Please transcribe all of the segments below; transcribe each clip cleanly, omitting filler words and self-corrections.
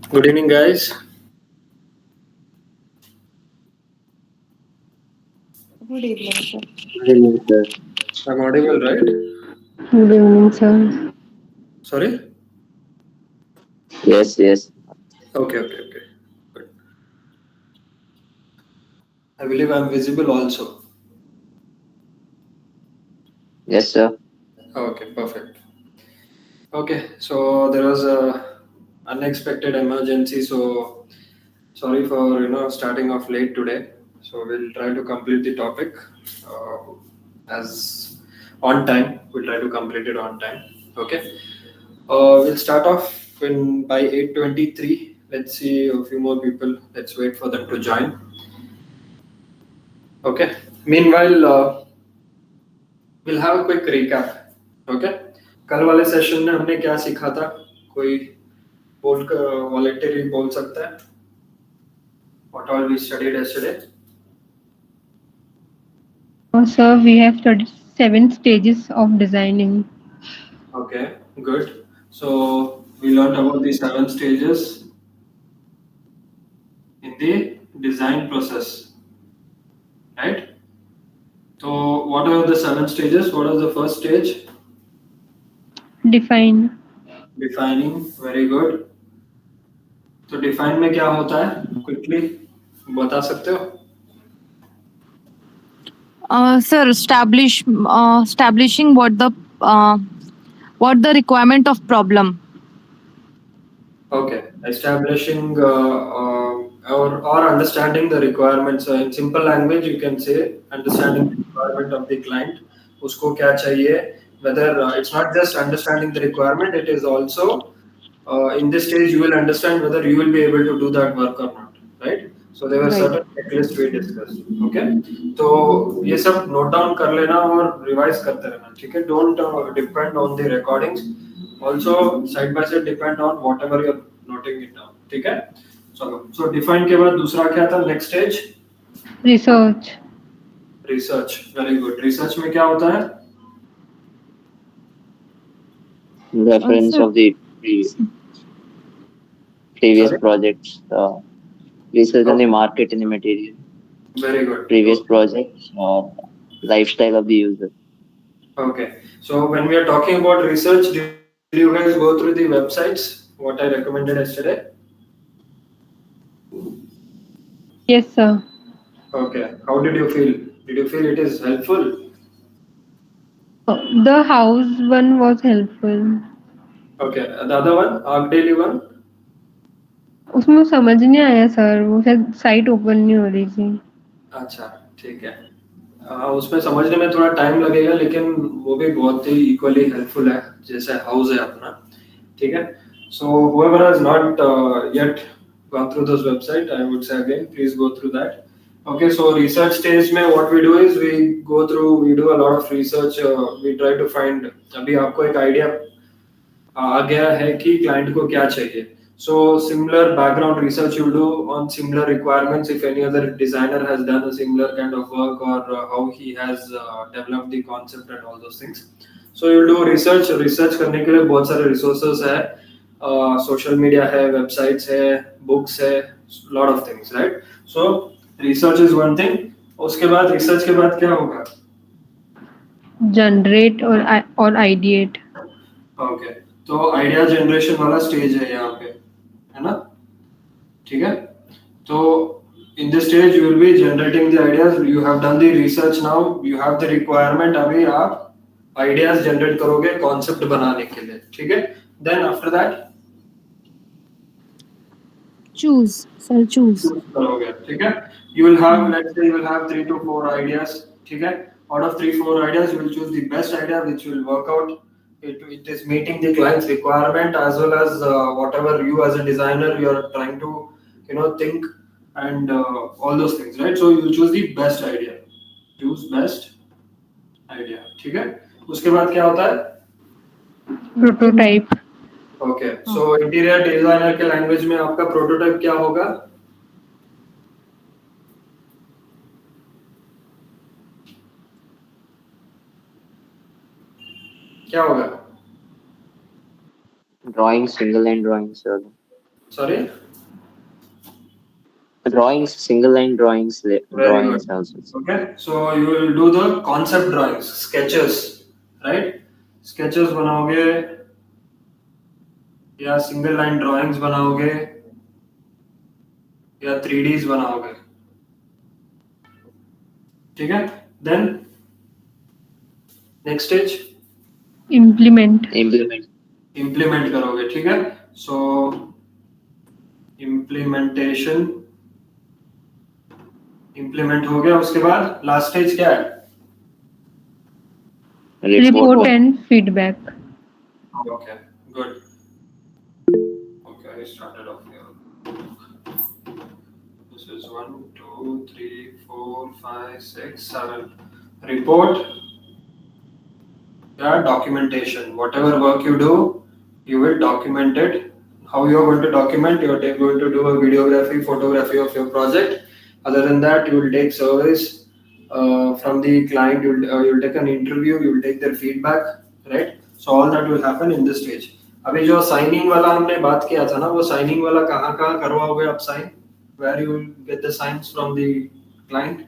Good evening, guys. Good evening, sir. Good evening, sir. I'm audible, right? Good evening, sir. Sorry? Yes, yes, Okay. Good. I believe I'm visible also. yes, sir. Okay, perfect. Okay, so there was a unexpected emergency, so sorry for starting off late today. So we'll try to complete the topic uh, as on time. We'll try to complete it on time. Okay. We'll start off in by 8:23. Let's see a few more people. Let's wait for them to join. Okay. Meanwhile, we'll have a quick recap. Okay. कल वाले session में हमने क्या सीखा था? कोई बोल voluntary बोल सकता है? What all we studied yesterday? Sir, we have studied 7 stages of designing. Okay, good. So we learned about the 7 stages in the design process, right? So what are the 7 stages? What is the first stage? Define. Defining. Very good. तो define में क्या होता है? Quickly बता सकते हो? Sir, establishing what the requirement of problem. Okay, establishing or understanding the requirements. In simple language, you can say understanding the requirement of the client. उसको क्या चाहिए? Whether it's not just understanding the requirement, it is also in this stage you will understand whether you will be able to do that work or not, right? So there were Right. certain checklists we discussed. Okay, तो ये सब note down कर लेना और revise करते रहना, ठीक है? Don't depend on the recordings. Also side by side depend on whatever you're noting it down, ठीक है? चलो, so define के बाद दूसरा क्या था? Next stage Research. research. Very good. Research में क्या होता है? Reference Sir, of the previous Sorry. projects, research on the Okay. market and the material, Very good. previous Okay. projects, lifestyle of the user. Okay. So when we are talking about research, did you guys go through the websites? What I recommended yesterday? Yes, sir. Okay. How did you feel? Did you feel it is helpful? The house one was helpful. Okay. The other one, Arc Daily one? उसमें समझ नहीं आया sir, वो शायद site open नहीं हो रही थी. अच्छा, ठीक है. उसमें समझने में थोड़ा टाइम लगेगा लेकिन वो भी बहुत ही इक्वली हेल्पफुल है जैसे हाउस है अपना, ठीक है? So whoever has not yet gone through this website, I would say again, please go through that. Okay, so research stage में what we do is we do a lot of research. We try to find. अभी आपको एक idea आ गया है कि client को क्या चाहिए. So similar background research you do on similar requirements if any other designer has done a similar kind of work or how he has developed the concept and all those things. So you do research करने के लिए बहुत सारे resources है, social media है, websites है, books है, lot of things, right? So research is one thing. उसके बाद research के बाद क्या होगा? Generate or ideate. Okay, तो आइडिया जनरेशन वाला स्टेज है यहाँ पे, है ना? ठीक है? तो in this stage you will be generating the ideas. You have done the research now. You have the requirement. अभी आप ideas generate करोगे concept बनाने के लिए, ठीक है? Then after that choose. Sir, choose. choose करोगे, ठीक है? You will have, let's say you will have 3 to 4 ideas, ठीक है? Out of 3 4 ideas you will choose the best idea which will work out. It is meeting the client's requirement as well as whatever you as a designer you are trying to think and all those things, right? So you will choose the best idea. Choose best idea, ठीक है? उसके बाद क्या होता है? Prototype. Okay, सो interior designer के language में आपका प्रोटोटाइप क्या होगा? क्या होगा? Drawing, single line drawings, sir. Sorry. Drawings, single line drawings, Very drawings good. also. Okay, so you will do the concept drawings, sketches, right? Sketches बनाओगे या single line drawings बनाओगे या 3Ds बनाओगे, ठीक है? Then next stage Implement. implement करोगे, ठीक है? So implementation implement हो गया, उसके बाद last stage क्या है? Report and feedback. Okay, good. Okay, I started off here. This is 1, 2, 3, 4, 5, 6, 7. Report. Yeah, documentation. Whatever work you do, you will document it. How you are going to document? You are going to do a videography, photography of your project. Other than that, you will take surveys from the client. You'll take an interview. You will take their feedback, right? So all that will happen in this stage. अभी जो signing वाला हमने बात किया था ना, वो signing वाला कहाँ करवाओगे आप sign? Where you will get the signs from the client?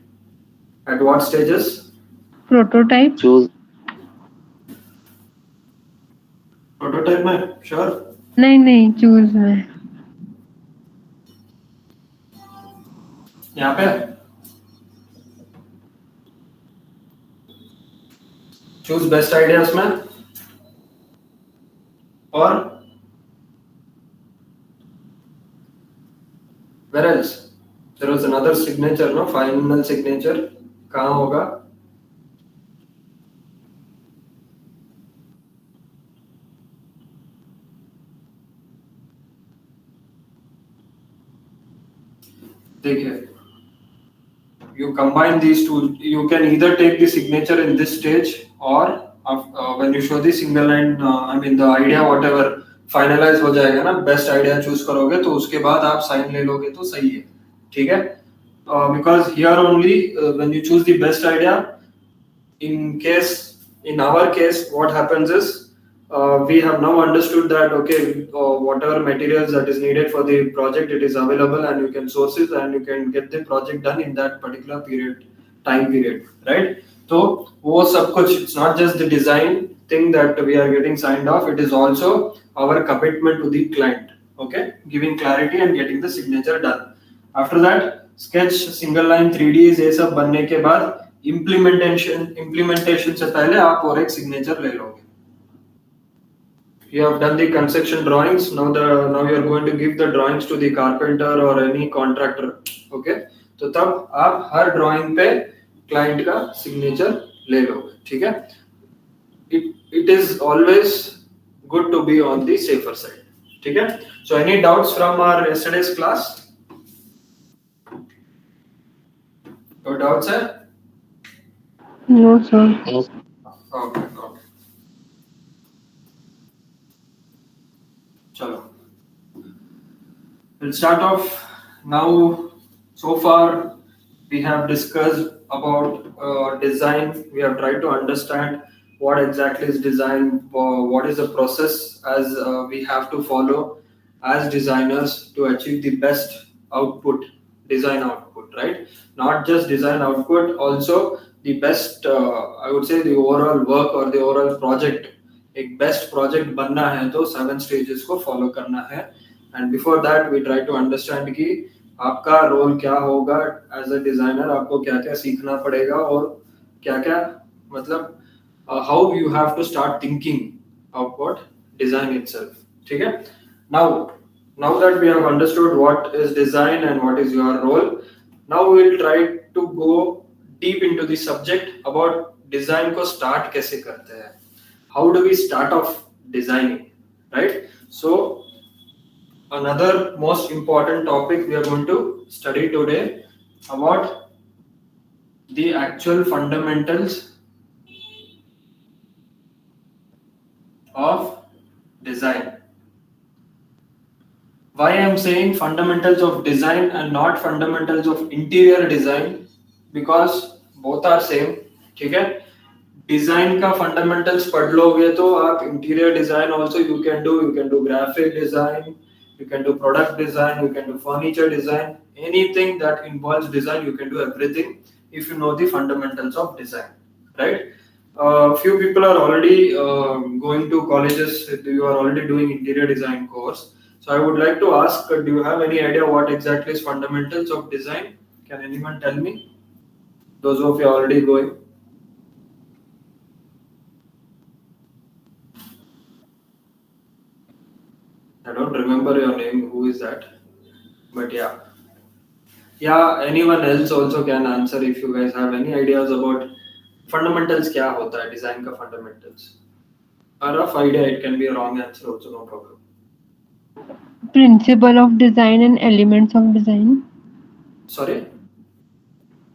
At what stages? Prototype. Choose. Prototype में, sure. नहीं choose में. यहाँ पे choose best ideas में, और where else? There was another signature, no? Final signature कहाँ होगा? देखिए, you combine these two. You can either take the signature in this stage, or when you show the single line, I mean the idea whatever finalize हो जाएगा ना, best idea choose करोगे तो उसके बाद आप sign ले लोगे तो सही है, ठीक है? Because here only when you choose the best idea, in our case what happens is we have now understood that okay, whatever materials that is needed for the project, it is available and you can source it and you can get the project done in that particular time period, right? So वो सब कुछ, it's not just the design thing that we are getting signed off, it is also our commitment to the client, okay, giving clarity and getting the signature done. After that sketch, single line, 3Ds ये सब बनने के बाद implementation से पहले आप और एक signature ले लोगे. You have done the conception drawings. Now you are going to give the drawings to the carpenter or any contractor. Okay? तो तब आप हर drawing पे client का signature ले लोगे, ठीक है? It is always good to be on the safer side, ठीक है? So any doubts from our yesterday's class? No doubts, sir? No sir. Okay. चलो, we'll start off now. So far we have discussed about design. We have tried to understand what exactly is design, what is the process as we have to follow as designers to achieve the best output, design output, right? Not just design output, also the best, I would say the overall work or the overall project. एक best project बनना है तो 7 stages को follow करना है, and before that we try to understand कि आपका role क्या होगा एज अ डिजाइनर, आपको क्या क्या सीखना पड़ेगा और क्या क्या, मतलब how you have to start thinking about design itself, ठीक है? Now that we have understood what is design and what is your role, now we will try to go deep into the subject about design को start कैसे करते हैं. How do we start off designing, right? So another most important topic we are going to study today about the actual fundamentals of design. Why I am saying fundamentals of design and not fundamentals of interior design? Because both are same, ठीक है? Design का fundamentals पढ़ लोगे तो आप interior design also you can do graphic design, you can do product design, you can do furniture design, anything that involves design, you can do everything if you know the fundamentals of design, right? Few people are already going to colleges, you are already doing interior design course. So I would like to ask, do you have any idea what exactly is fundamentals of design? Can anyone tell me? Those of you are already going. I don't remember your name, who is that? But yeah. Yeah, anyone else also can answer if you guys have any ideas about fundamentals क्या होता है design का fundamentals. A rough idea, it can be a wrong answer also, no problem. Principle of design and elements of design. Sorry?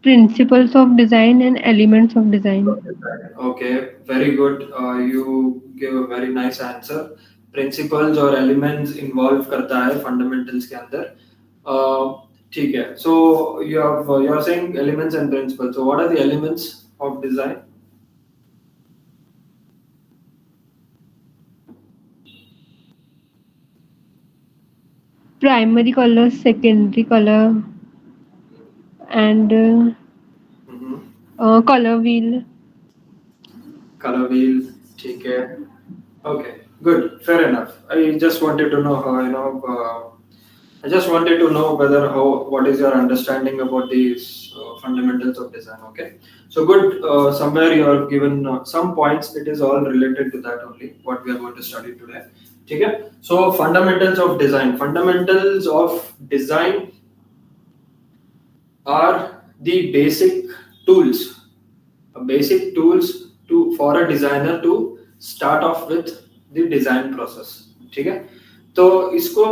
Principles of design and elements of design. Okay, very good. You give a very nice answer. Principles और elements involve करता है fundamentals के अंदर. ठीक है. So you are saying elements and principles. So what are the elements of design? Primary color, secondary color, and color wheel. Color wheel, ठीक है. Okay, good, fair enough. I just wanted to know how I just wanted to know what is your understanding about these fundamentals of design. Okay, so good. Somewhere you have given some points. It is all related to that only. What we are going to study today. Okay. So fundamentals of design. Fundamentals of design are the basic tools. Basic tools for a designer to start off with the design process. ठीक है, तो इसको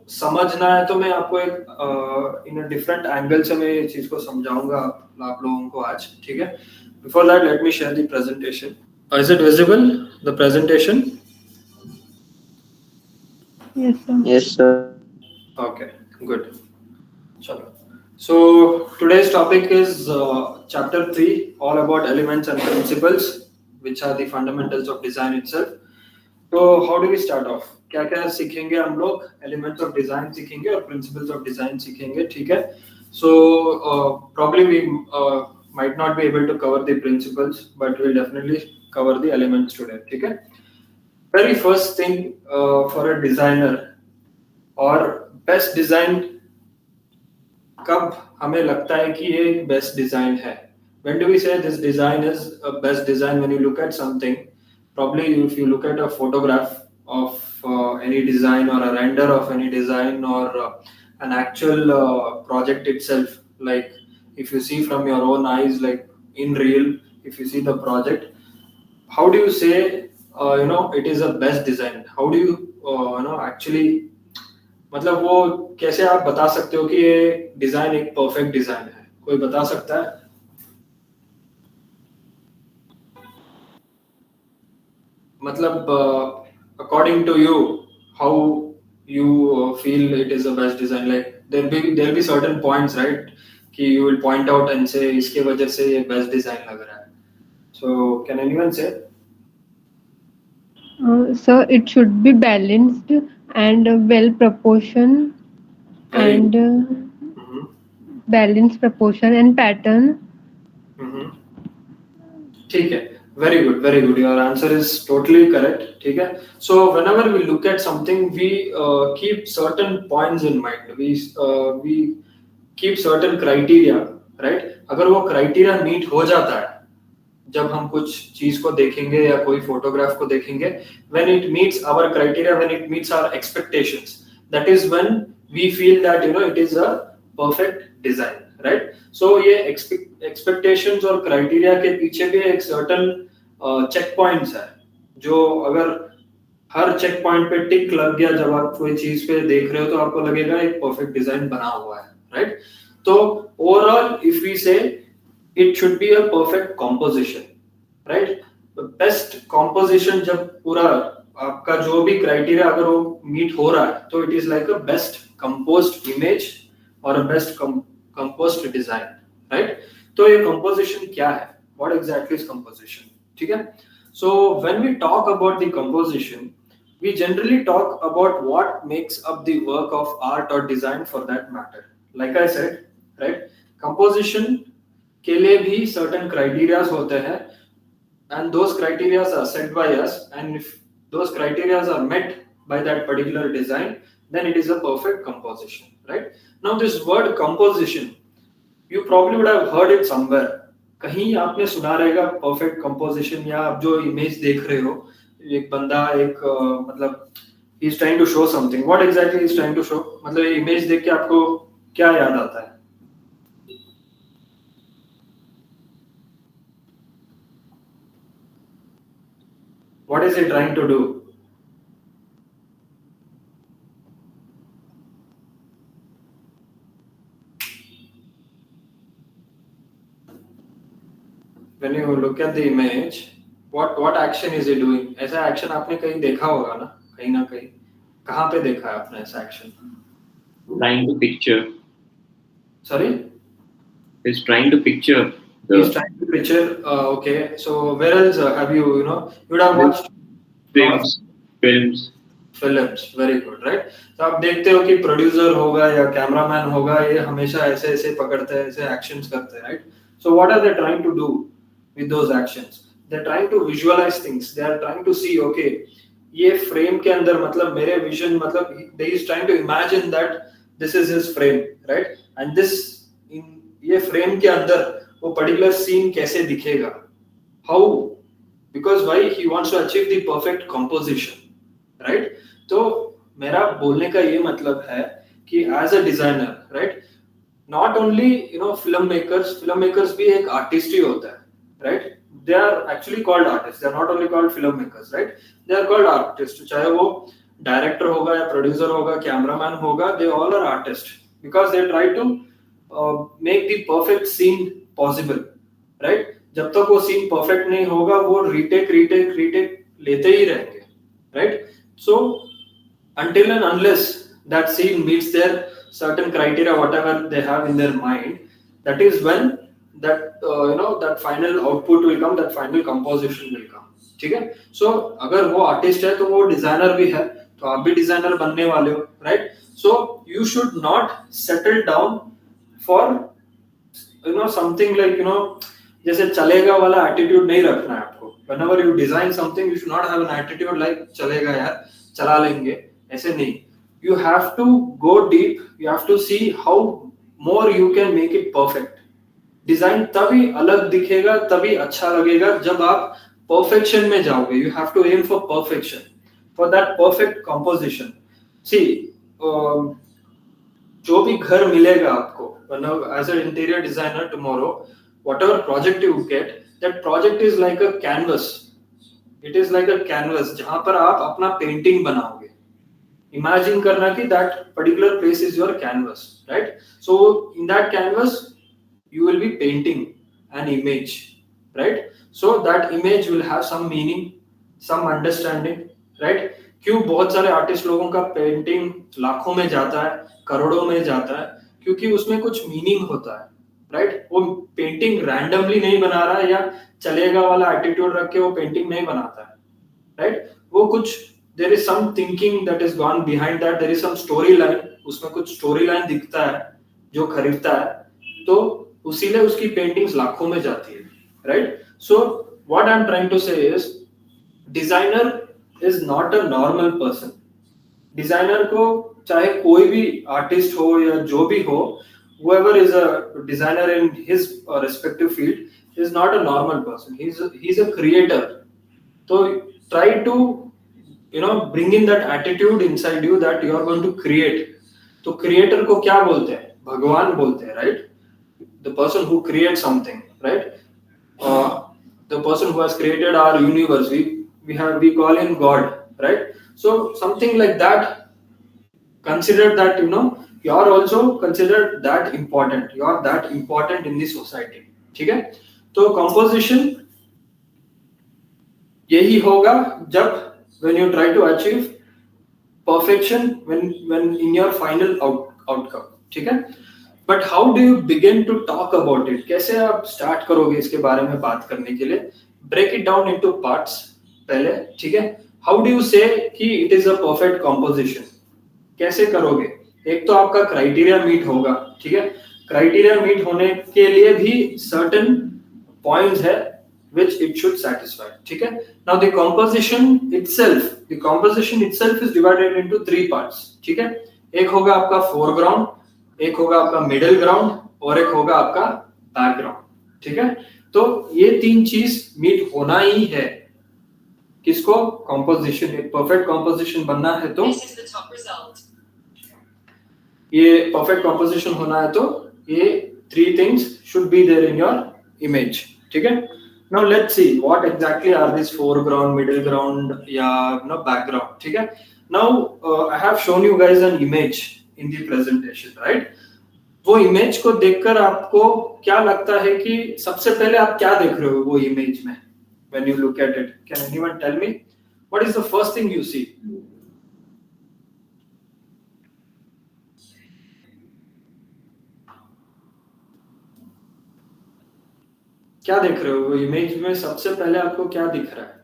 समझना है तो मैं आपको एक इन डिफरेंट एंगल से मैं इस चीज को समझाऊंगा आप लोगों को आज. ठीक है, before that let me share the presentation. Is it visible the presentation? Yes, sir. Yes, sir. Okay, good. Chalo. So today's topic is chapter 3, all about elements and principles, which are the fundamentals of design itself. So how do we start off? क्या क्या सीखेंगे हम लोग? Elements of design सीखेंगे और principles of design सीखेंगे. ठीक है. So probably we might not be able to cover the principles, but we'll definitely cover the elements today. ठीक है. Very first thing for a designer or best design, कब हमें लगता है कि ये बेस्ट डिजाइन है? When do we say this design is a best design? When you look at something, probably if you look at a photograph of any design or a render of any design or an actual project itself, like if you see from your own eyes, like in real, if you see the project, how do you say it is a best design? How do you actually, मतलब वो कैसे आप बता सकते हो कि ये design एक परफेक्ट डिजाइन है? कोई बता सकता है? मतलब according to you, how you feel it is the best design? Like there'll be certain points, right, कि you will point out and say इसके वजह से ये best design लग रहा है. So can anyone say? So it should be balanced and well proportioned and balanced proportion and pattern. ठीक है, very good, very good. Your answer is totally correct. ठीक है. So whenever we look at something, we keep certain points in mind. We keep certain criteria, right? अगर वो criteria meet हो जाता है, जब हम कुछ चीज को देखेंगे या कोई फोटोग्राफ को देखेंगे, when it meets our criteria, when it meets our expectations, that is when we feel that it is a perfect design, right? So ये expectations और criteria के पीछे भी एक certain check points है, जो अगर हर check point पे टिक लग गया जब आप कोई चीज पे देख रहे हो, तो आपको लगेगा एक perfect design बना हुआ है, right? तो overall if we say it should be a perfect composition, right? The best composition जब पूरा आपका जो भी criteria अगर वो meet हो रहा है, तो it is like a best composed image or a best composed design, right? तो ये composition क्या है? What exactly is composition? ठीक है? So when we talk about the composition, we generally talk about what makes up the work of art or design for that matter. Like I said, right? Composition के लिए भी certain criteria होते हैं, and those criteria are set by us, and if those criteria are met by that particular design, then it is a perfect composition, right? Now this word composition, you probably would have heard it somewhere. कहीं आपने सुना रहेगा perfect composition, या आप जो image देख रहे हो, एक बंदा एक मतलब he is trying to show something, what exactly is trying to show, मतलब ये इमेज देख के आपको क्या याद आता है? What is he trying to do? When you look at the image, what action is he doing? ऐसा action आपने कहीं देखा होगा ना, कहीं ना कहीं. कहाँ पे देखा है आपने ऐसा action? Trying to picture. Sorry? He's trying to picture. He's trying to picture. Okay. So where else have you you would have watched films. Very good, right? तो आप देखते हो कि प्रोड्यूसर होगा या कैमरामैन होगा, ये हमेशा ऐसे ऐसे पकड़ते हैं, ऐसे एक्शंस करते हैं, right? So what are they trying to do with those actions? They're trying to visualize things. They are trying to see, okay, ये फ्रेम के अंदर मतलब मेरे विजन, मतलब he is trying to imagine that this is his frame, right? And this in ये frame के अंदर वो पर्टिकुलर सीन कैसे दिखेगा? How? Because why? He wants to achieve the perfect composition, right? तो मेरा बोलने का ये मतलब है कि as a designer, right? Not only filmmakers भी एक artist ही होता है, right? They are actually called artists. They are not only called filmmakers, right? They are called artists. चाहे वो director होगा या producer होगा, cameraman होगा, they all are artists because they try to make the perfect scene possible, right? जब तक वो scene perfect नहीं होगा, वो retake लेते ही रहेंगे, right? So until and unless that scene meets their certain criteria, whatever they have in their mind, that is when that that final output will come, that final composition will come. ठीक है? So अगर वो artist है तो वो designer भी है, तो आप भी designer बनने वाले हो, right? So you should not settle down for something like जैसे चलेगा वाला attitude नहीं रखना है आपको. Whenever you design something, you should not have an attitude like चलेगा यार, चला लेंगे, ऐसे नहीं. You have to go deep. You have to see how more you can make it perfect. Design तभी अलग दिखेगा, तभी अच्छा लगेगा जब आप perfection में जाओगे. You have to aim for perfection, for that perfect composition. See, जो भी घर मिलेगा आपको, as an interior designer tomorrow, whatever project you get, that project is like a canvas. It is like a canvas जहाँ पर आप अपना painting बनाओगे. Imagine करना कि that particular place is your canvas, right? So in that canvas you will be painting an image, right? So that image will have some meaning, some understanding, right? क्यों बहुत सारे आर्टिस्ट लोगों का painting लाखों में जाता है, करोड़ों में जाता है, क्योंकि उसमें कुछ मीनिंग होता है, राइट? वो पेंटिंग रैंडमली नहीं बना रहा है या चलेगा वाला एटीट्यूड रख के वो पेंटिंग नहीं बनाता है, राइट? वो कुछ there is some thinking that is gone behind that, there is some storyline, उसमें कुछ storyline दिखता है जो खरीदता है, तो उसीलिए उसकी पेंटिंग्स लाखों में जाती है, right? So what I'm trying to say is designer is not a normal person. Designer को चाहे कोई भी artist हो या जो भी हो, whoever is a designer in his respective field is not a normal person. He's a creator. So try to bring in that attitude inside you that you are going to create. तो creator को क्या बोलते हैं? भगवान बोलते हैं, right? The person who creates something, right? The person who has created our universe, we call him God, right? So something like that. Consider that you are also considered that important. You are that important in this society. ठीक है? तो composition यही होगा जब when you try to achieve perfection when in your final outcome, ठीक है? But how do you begin to talk about it? कैसे आप start करोगे इसके बारे में बात करने के लिए? Break it down into parts पहले, ठीक है? हाउ डू यू से कि it is a perfect composition? कैसे करोगे? एक तो आपका क्राइटेरिया मीट होगा, ठीक है? क्राइटेरिया मीट होने के लिए भी सर्टेन पॉइंट्स है which it should satisfy, ठीक है? Now the composition itself is divided into three parts, ठीक है? एक होगा आपका foreground, एक होगा आपका middle ground और एक होगा आपका background, ठीक है? तो ये तीन चीज मीट होना ही है। किसको? composition, एक perfect composition बनना है तो ये perfect composition होना है तो ये three things should be there in your image, ठीक है? Now let's see what exactly are these foreground, middle ground या background, ठीक है? Now I have shown you guys an image in the presentation, right? वो image को देखकर आपको क्या लगता है कि सबसे पहले आप क्या देख रहे हो वो इमेज में? When you look at it, can anyone tell me what is the first thing you see? क्या देख रहे हो वो इमेज में? सबसे पहले आपको क्या दिख रहा है?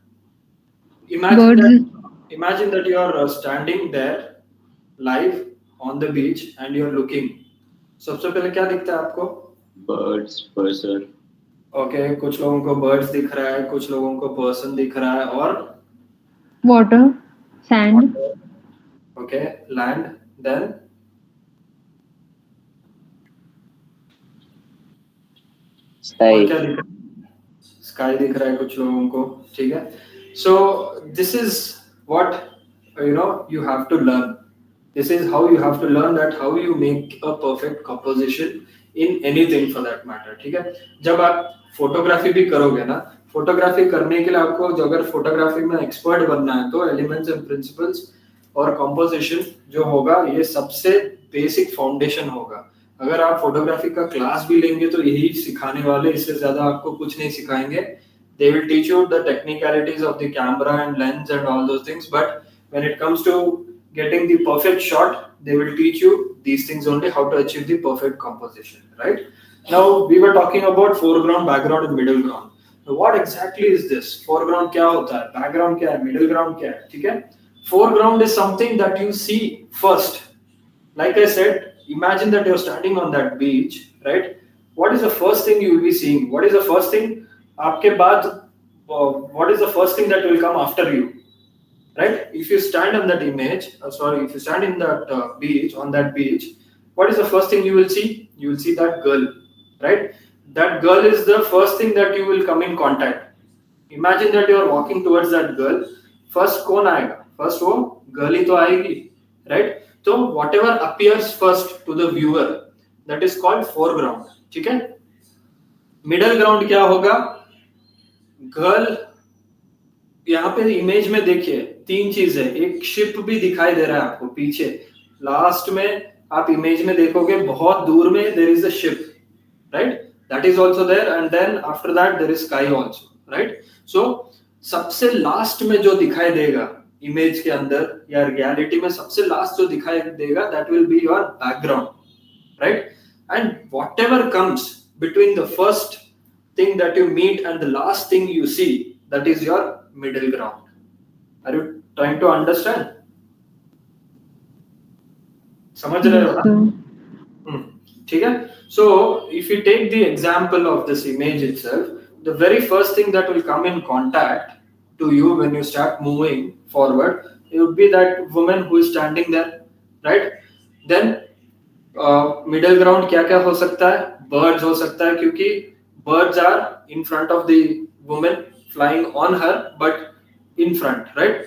Imagine that you are standing there live on the beach and you are looking. सबसे पहले क्या दिखता है आपको? Birds, person. Okay, कुछ लोगों को birds दिख रहा है, कुछ लोगों को person दिख रहा है और water, sand. Okay, land, then Sky. और क्या दिख रहा है? Sky दिख रहा है कुछ लोगों को, ठीक है? So this is what you have to learn. This is how you have to learn that how you make a perfect composition in anything for that matter, ठीक है? जब आप फोटोग्राफी भी करोगे ना, फोटोग्राफी करने के लिए आपको जो अगर फोटोग्राफी में एक्सपर्ट बनना है तो एलिमेंट्स एंड प्रिंसिपल्स और कंपोजिशन जो होगा ये सबसे बेसिक फाउंडेशन होगा। अगर आप फोटोग्राफी का क्लास भी लेंगे तो यही सिखाने वाले, इससे ज्यादा आपको कुछ नहीं सिखाएंगे। They will teach you the technicalities of the camera and lens and all those things, but when it comes to getting the perfect shot, they will teach you these things only, how to achieve the perfect composition, right? Now we were talking about foreground, background and middle ground. Now what exactly is this? Foreground क्या होता है? Background क्या है? Middle ground क्या है? ठीक है? Foreground is something that you see first. Like I said, imagine that you're standing on that beach, right? What is the first thing you will be seeing? What is the first thing आपके बाद what is the first thing that will come after you, right? If you stand on that image, if you stand in that on that beach, what is the first thing you will see? You will see that girl, right? That girl is the first thing that you will come in contact. Imagine that you are walking towards that girl. First कौन आएगा? First वो girl ही तो आएगी, right? तो whatever appears first to the viewer, that is called foreground, ठीक है? Middle ground क्या होगा? गर्ल, यहाँ पे इमेज में देखिए तीन चीज है। एक शिप भी दिखाई दे रहा है आपको पीछे, लास्ट में आप इमेज में देखोगे बहुत दूर में there is a ship, right? That is also there and then after that there is sky also, right? So सबसे लास्ट में जो दिखाई देगा इमेज के अंदर या रियलिटी में सबसे लास्ट जो दिखाई देगा that will be your background, right? And whatever comes between the first thing that you meet and the last thing you see, that is your middle ground. Are you trying to understand? समझ रहे हो ना? ठीक है? So if you take the example of this image itself, the very first thing that will come in contact to you when you start moving forward, it would be that woman who is standing there, right? Then middle ground क्या क्या हो सकता है? Birds हो सकता है क्योंकि birds are in front of the woman flying on her but in front, right?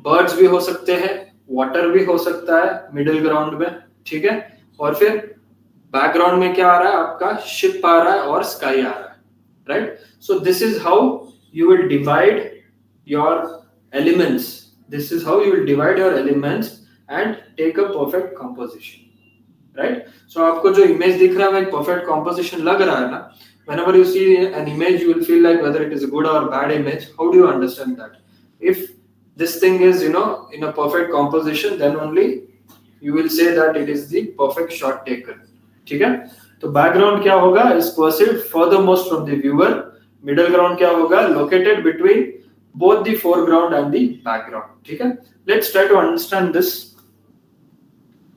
Birds भी हो सकते हैं, water भी हो सकता है middle ground में, ठीक है? और फिर background में क्या आ रहा है? आपका ship आ रहा है और sky आ रहा है, right? So this is how you will divide your elements. This is how you will divide your elements and take a perfect composition, right? So आपको जो image दिख रहा है वो एक perfect composition लग रहा है ना? Whenever you see an image, you will feel like whether it is a good or bad image. How do you understand that? If this thing is, in a perfect composition, then only you will say that it is the perfect shot taken. ठीक है? तो background क्या होगा? Is perceived furthermost from the viewer. Middle ground क्या होगा? Located between both the foreground and the background. ठीक है, let's try to understand this.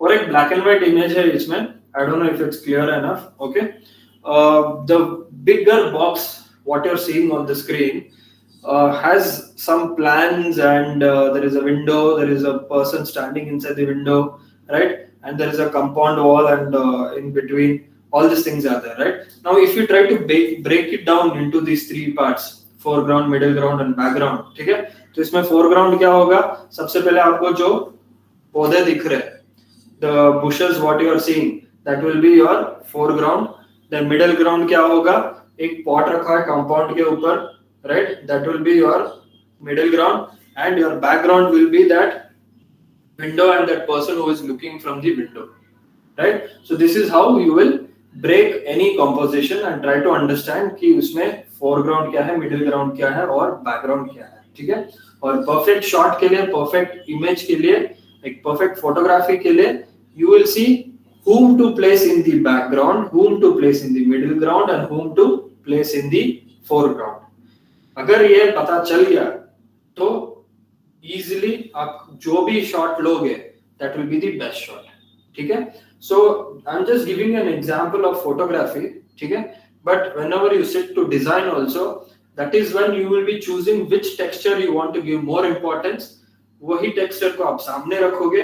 और एक black and white image है इसमें, I don't know if it's clear enough. Okay, the bigger box what you're seeing on the screen has some plans, and there is a window, there is a person standing inside the window, right? And there is a compound wall, and in between all these things are there, right? Now if you try to break it down into these three parts, foreground, middle ground and background, ठीक है? तो इसमें foreground क्या होगा? सबसे पहले आपको जो पौधे दिख रहे हैं, the bushes what you are seeing, that will be your foreground. Then middle ground क्या होगा? एक pot रखा है compound के ऊपर, right? That will be your middle ground, and your background will be that window and that person who is looking from the window, right? So this is how you will break any composition and try to understand कि उसमें foreground क्या है, middle ground क्या है और background क्या है, ठीक है? और perfect shot के लिए, perfect image के लिए, एक perfect photography के लिए, you will see whom to place in the background, whom to place in the middle ground and whom to place in the foreground. अगर ये पता चल गया तो easily आप जो भी shot लोगे, that will be the best shot, ठीक है? So I'm just giving you an example of photography, ठीक है? But whenever you sit to design also, that is when you will be choosing which texture you want to give more importance. वही texture को आप सामने रखोगे,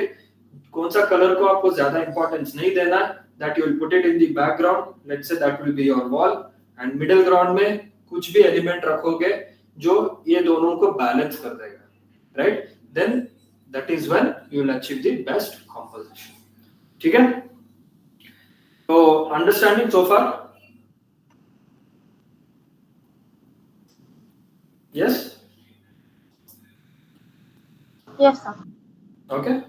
कौन सा colour को आपको ज्यादा इंपॉर्टेंस नहीं देना, that you will put it in the background. Let's say that will be your wall, and middle ground में कुछ भी एलिमेंट रखोगे जो ये दोनों को बैलेंस कर देगा, right? Then that is when you will achieve the best composition. ठीक है? तो understanding so far? Yes? Yes, sir. Okay?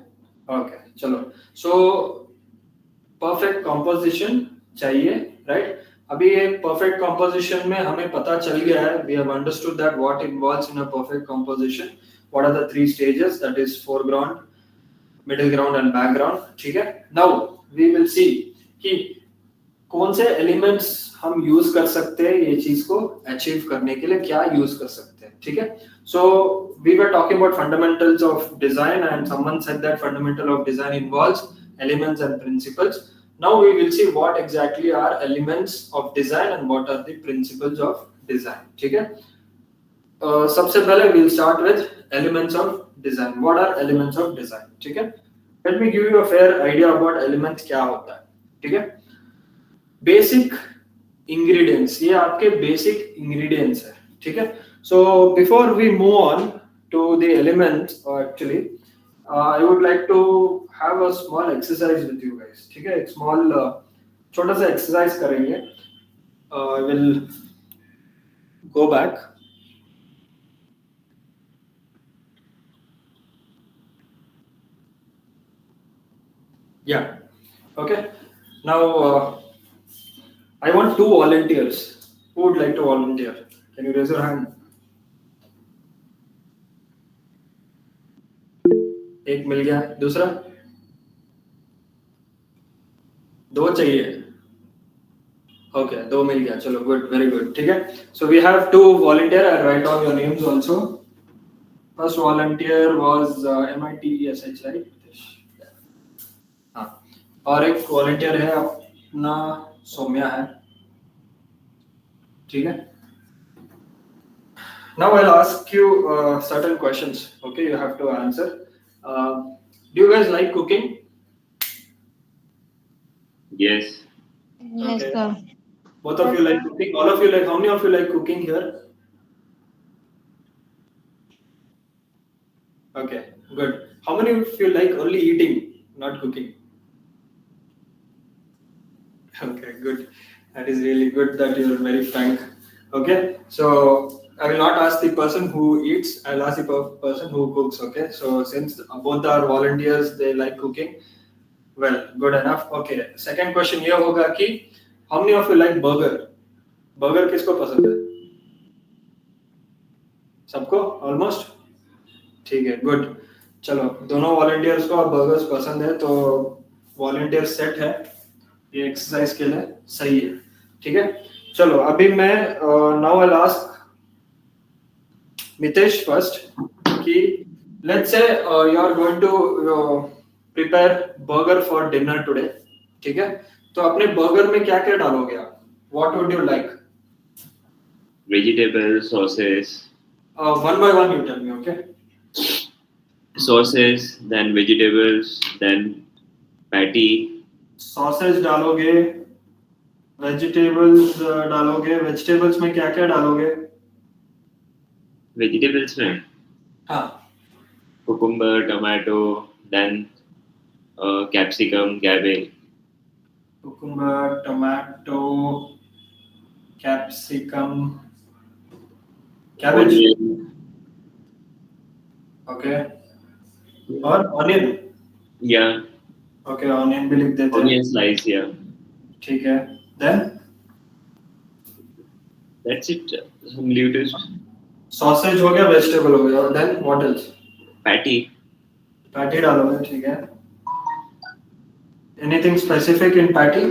Okay, चलो. So perfect composition चाहिए, right? अभी ये perfect composition में हमें पता चल गया है, we have understood that what involves in a perfect composition, what are the three stages, that is foreground, middle ground and background, ठीक है? Now we will see कि कौन से elements हम use कर सकते हैं ये चीज को achieve करने के लिए, क्या use कर सकते हैं, ठीक है? So we were talking about fundamentals of design, and someone said that fundamental of design involves elements and principles. Now we will see what exactly are elements of design and what are the principles of design, ठीक है? सबसे पहले we'll start with elements of design. What are elements of design, ठीक है? Let me give you a fair idea about elements क्या होता है, ठीक है? Basic ingredients, ये आपके basic ingredients है, ठीक है? So before we move on to the elements, actually I would like to have a small exercise with you guys, ठीक है? एक small छोटा सा exercise करेंगे. I will go back. Yeah. Okay. Now I want two volunteers. Who would like to volunteer? Can you raise your hand? एक मिल गया, दूसरा? दो चाहिए. Okay, दो मिल गया. चलो, good, very good. ठीक है? So we have two volunteer. I'll write down your names also. First volunteer was MITESH, right? हाँ. और एक volunteer है अपना सौम्या है. ठीक है? Now I'll ask you certain questions. Okay, you have to answer. Do you guys like cooking? Yes. Yes, Okay. sir. Both of you like cooking? All of you like? How many of you like cooking here? Okay, good. How many of you like only eating, not cooking? Okay, good. That is really good that you are very frank. Okay, so I will not ask the person who eats. I'll ask the person who cooks. Okay, so since both are volunteers, they like cooking. Well, good enough. Okay, second question ये होगा कि how many of you like burger? Burger किसको पसंद है? सबको? Almost? ठीक है, good. चलो, दोनों volunteers को burgers पसंद है, तो volunteer set है ये exercise के लिए, सही है, ठीक है? चलो, अभी मैं now I'll ask Mitesh first कि let's say you are going to prepare burger for dinner today, ठीक है? तो अपने बर्गर में क्या क्या डालोगे आप? What would you like? Vegetables, sauces, one by one you tell me, okay? sauces, then vegetables, then patty, sauces डालोगे, वेजिटेबल्स डालोगे, वेजिटेबल्स में क्या क्या डालोगे? vegetables में हाँ, cucumber, tomato, then capsicum, cabbage, cucumber, tomato, capsicum, cabbage, onion, okay, और onion, yeah, okay, onion भी लिख देते हैं, onion slice, yeah. ठीक है? Then That's it. Some lettuce, sauces हो गया, वेजिटेबल हो गया, और then what else? patty, patty डालोगे, ठीक है? Anything specific in patty?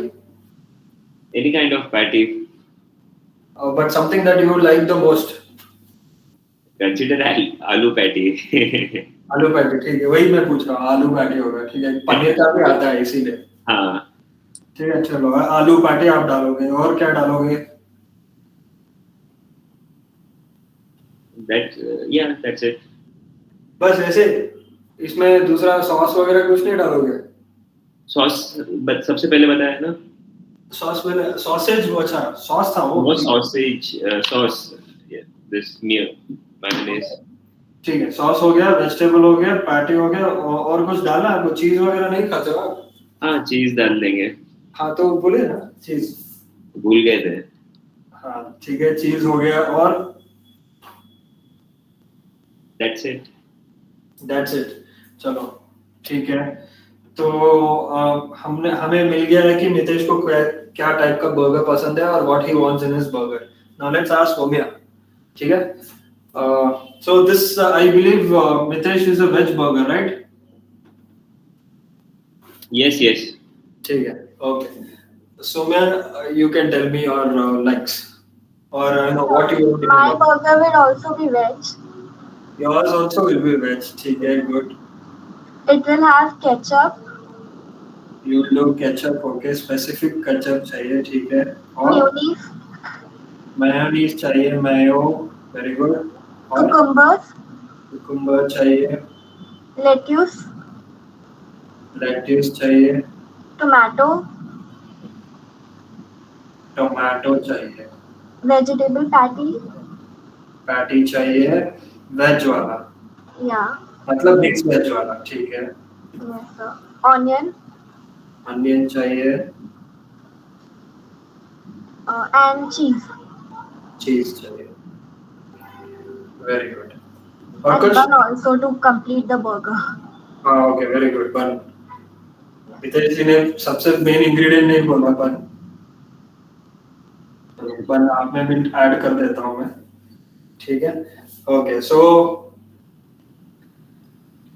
any kind of patty. But something that you like the most? Consider aloo patty. Aloo patty, ठीक है, वही मैं पूछ रहा हूँ, आलू पैटी होगा, ठीक है? पनीर का भी आता है इसीलिए, हाँ, ठीक है? चलो, आलू पैटी आप डालोगे, और क्या डालोगे? that's it. बस ऐसे? इसमें दूसरा सॉस वगैरह कुछ नहीं डालोगे? Sauce, but सबसे पहले बताया ना, सॉस में सॉसेज, वो अच्छा सॉस था वो, वो sausage, sauce, yeah, this meal, mayonnaise. ठीक है? सॉस हो गया, वेजिटेबल हो गया, पैटी हो गया, और कुछ डालना है आपको? चीज वगैरह नहीं खाते हो आप? हाँ, चीज डाल देंगे, हाँ, तो बोले ना चीज। भूल गए थे. हाँ, ठीक है, चीज हो गया, और That's it. That's it. चलो, ठीक है, तो हमें मिल गया है कि नितेश को क्या टाइप का बर्गर पसंद है और what he wants in his burger. Now let's ask Soumya, ठीक है? So this I believe Mitesh is a veg burger, right? Yes. ठीक है, okay. Soumya, you can tell me your likes or what you want to My know. burger will also be veg. Yours also will be veg, ठीक है, good. It will have ketchup, You do ketchup, okay, specific ketchup चाहिए, ठीक है, और mayonnaise, mayonnaise चाहिए, Mayo, very good, और cucumbers, cucumber चाहिए, lettuce, lettuce चाहिए, tomato, टोमेटो चाहिए, vegetable patty, पैटी चाहिए, वेज वाला, yeah, मतलब मिक्स वेज वाला, ठीक है, yes sir. Onion, अनियन चाहिए, and cheese, चीज चाहिए, वेरी गुड, और and कुछ? bun also to complete the burger. हाँ, ओके, वेरी गुड, बन। मितेश जी ने सबसे मेन इंग्रेडिएंट नहीं बोला, बन आप में भी ऐड कर देता हूँ मैं, ठीक है? Okay, so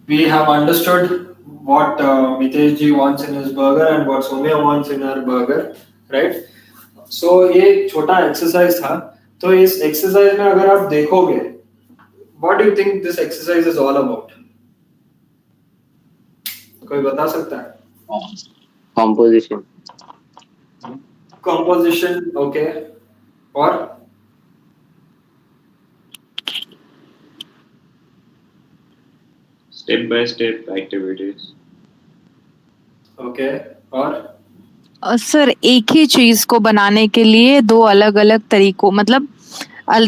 we have understood what Mitesh ji wants in his burger and what Soumya wants in her burger, right? So ये छोटा एक्सरसाइज था, तो इस एक्सरसाइज में अगर आप देखोगे, what do you think this exercise is all about? कोई बता सकता है? Composition. Composition, okay, और Step by step activities. okay, और सर एक ही चीज को बनाने के लिए दो अलग अलग तरीकों, मतलब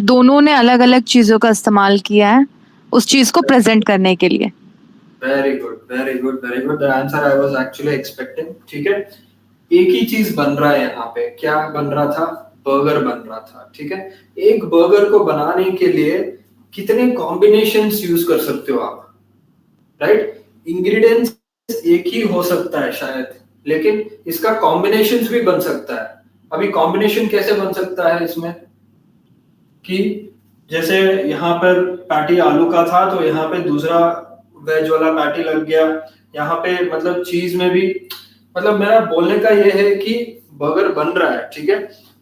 दोनों ने अलग अलग चीजों का इस्तेमाल किया है उस चीज को प्रेजेंट करने के लिए। Very good, very good, very good, the answer I was actually expecting, ठीक है? एक ही चीज बन रहा है यहाँ पे, क्या बन रहा था? बर्गर बन रहा था, ठीक है? एक बर्गर को बनाने के लिए कितने कॉम्बिनेशंस यूज कर सकते हो आप, राइट? इंग्रेडिएंट्स एक ही हो सकता है शायद, लेकिन इसका कॉम्बिनेशंस भी बन सकता है। अभी कॉम्बिनेशन कैसे बन सकता है इसमें कि जैसे यहाँ पर पैटी आलू का था तो यहाँ पे दूसरा वेज वाला पैटी लग गया, यहाँ पे मतलब चीज में भी, मतलब मेरा बोलने का ये है कि बर्गर बन रहा है, ठीक है?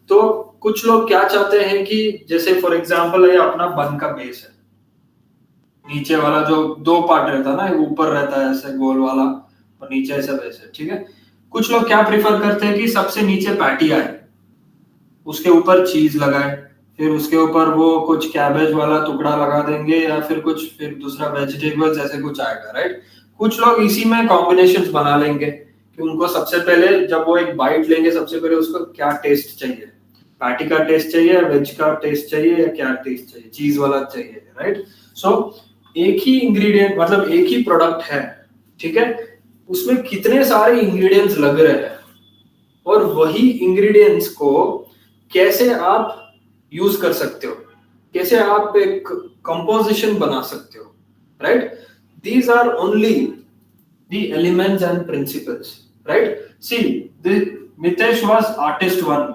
तो कुछ लोग क्या चाहते हैं कि जैसे फॉर एग्जांपल ये अपना बन का बेस है, नीचे वाला जो दो पार्ट रहता है ना, एक ऊपर रहता है ऐसे गोल वाला और नीचे ऐसे वैसे, ठीक है। कुछ लोग क्या प्रिफर करते हैं कि सबसे नीचे पैटी आए, उसके ऊपर चीज लगाए, फिर उसके ऊपर वो कुछ कैबेज वाला टुकड़ा लगा देंगे या फिर कुछ फिर दूसरा वेजिटेबल्स ऐसे कुछ आएगा, राइट। कुछ लोग इसी में कॉम्बिनेशंस बना लेंगे कि उनको सबसे पहले जब वो एक बाइट लेंगे सबसे पहले उसको क्या टेस्ट चाहिए, पैटी का टेस्ट चाहिए या वेज का टेस्ट चाहिए या क्या टेस्ट चाहिए, चीज वाला चाहिए, राइट। सो एक ही इंग्रेडिएंट मतलब एक ही प्रोडक्ट है, ठीक है, उसमें कितने सारे इंग्रेडिएंट्स लग रहे हैं और वही इंग्रेडिएंट्स को कैसे आप यूज कर सकते हो, कैसे आप एक कंपोजिशन बना सकते हो, right. These are only the elements and principles, right. See Mitesh was artist 1,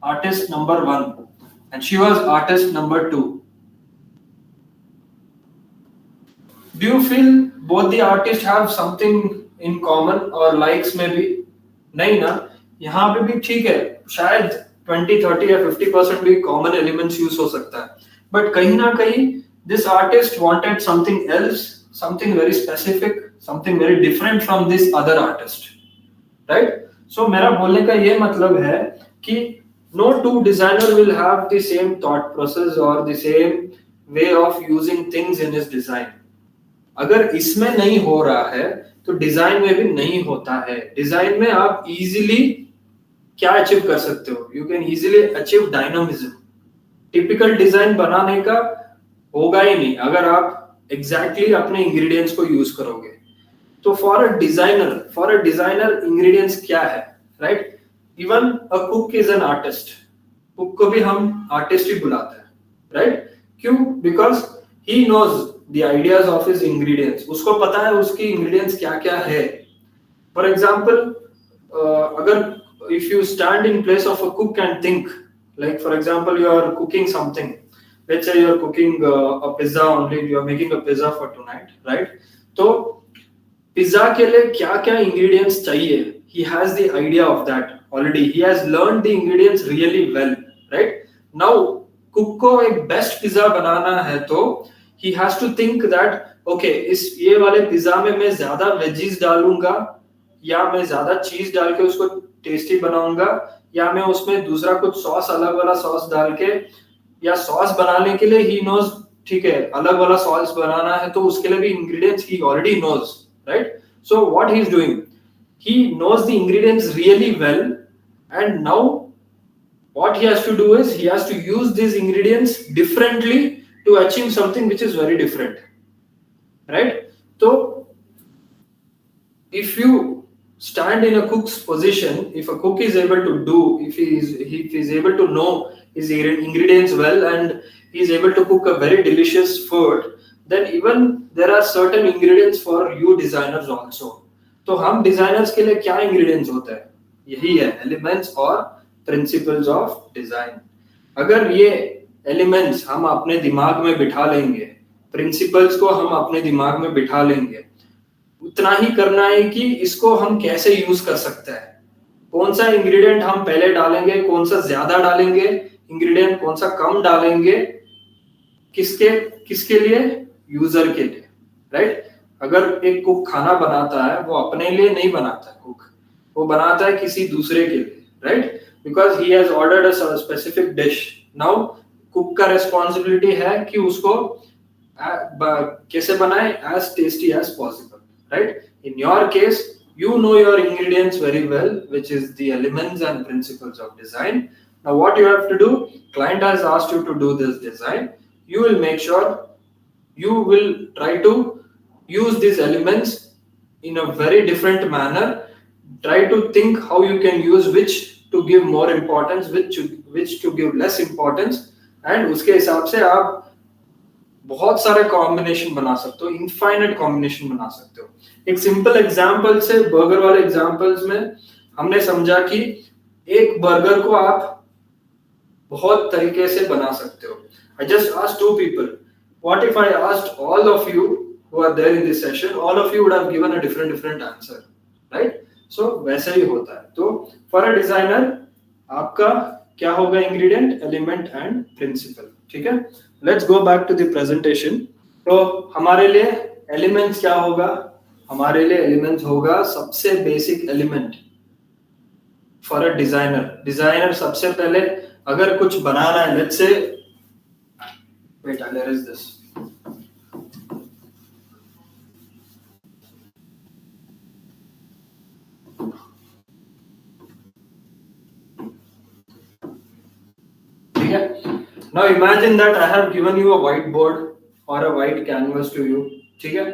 artist number 1 and she was artist number 2. Do you feel both the artists have something in common or likes maybe? नहीं ना, यहाँ पे भी ठीक है, शायद 20-30 या 50% भी common elements use हो सकता है, but कहीं ना कहीं this artist wanted something else, something very specific, something very different from this other artist, right? So मेरा बोलने का ये मतलब है कि no two designer will have the same thought process or the same way of using things in his design. अगर इसमें नहीं हो रहा है तो डिजाइन में भी नहीं होता है। डिजाइन में आप इजीली क्या अचीव कर सकते हो, you can easily achieve dynamism. Typical design बनाने का होगा ही नहीं अगर आप एग्जैक्टली अपने इंग्रेडिएंट्स को यूज करोगे। तो फॉर अ डिजाइनर इंग्रेडिएंट्स क्या है, right. Even a cook is an artist. Cook को भी हम आर्टिस्ट ही बुलाते हैं, राइट। क्यों? Because he knows the ideas of his ingredients. उसको पता है उसकी ingredients क्या क्या है। For example, अगर if you stand in place of a cook and think, like for example you are cooking something. Let's say you are cooking a pizza only. You are making a pizza for tonight, right? तो pizza के लिए क्या क्या ingredients चाहिए? He has the idea of that. Already he has learned the ingredients really well, right? Now cook को एक best pizza बनाना है तो he has to think that okay, इस ये वाले पिज्जा में मैं ज्यादा वेजीज डालूंगा या मैं ज्यादा चीज डाल के उसको टेस्टी बनाऊंगा या मैं उसमें दूसरा कुछ सॉस अलग वाला सॉस डाल के, या सॉस बनाने के लिए he knows, ठीक है, अलग वाला सॉस बनाना है तो उसके लिए भी ingredients he already knows, right? So what he is doing, he knows the ingredients really well. And now what he has to do is he has to use these ingredients differently to achieve something which is very different, right? So if you stand in a cook's position, if a cook is able to do, if he is able to know his ingredients well and he is able to cook a very delicious food, then even there are certain ingredients for you designers also. तो हम designers के लिए क्या ingredients होता है, यही है elements और प्रिंसिपल्स ऑफ डिजाइन। अगर ये एलिमेंट्स हम अपने दिमाग में बिठा लेंगे, प्रिंसिपल्स को हम अपने दिमाग में बिठा लेंगे, उतना ही करना है कि इसको हम कैसे यूज कर सकते हैं, कौन सा इंग्रेडिएंट हम पहले डालेंगे, कौन सा ज्यादा डालेंगे, इंग्रेडिएंट कौन सा कम डालेंगे, किसके लिए, यूजर के लिए, राइट। अगर एक कुक खाना बनाता है वो अपने लिए नहीं बनाता है, कुक वो बनाता है किसी दूसरे के लिए, right, because he has ordered a specific dish. Now cook का रिस्पॉन्सिबिलिटी है कि उसको कैसे बनाए as tasty as possible, right? In your case, you know your ingredients very well, which is the elements and principles of design. Now what you have to do, client has asked you to do this design, you will make sure you will try to use these elements in a very different manner. Try to think how you can use which to give more importance, which to give less importance, and उसके हिसाब से आप बहुत सारे combination बना सकते हो, infinite combination बना सकते हो। एक सिंपल एग्जांपल से, बर्गर वाले एग्जांपल्स में हमने समझा कि एक बर्गर को आप बहुत तरीके से बना सकते हो। I just asked two people. What if I asked all of you who are there in this session, all of you would have given a different answer, right? So वैसा ही होता है। तो for a designer आपका क्या होगा, ingredient, element and principle, ठीक है। Let's go back to the presentation. तो हमारे लिए एलिमेंट्स क्या होगा? हमारे लिए एलिमेंट्स होगा सबसे basic element for a designer सबसे पहले अगर कुछ बनाना है, let's say wait where is this, ठीक है. Now imagine that I have given you a whiteboard or a white canvas to you, ठीक है.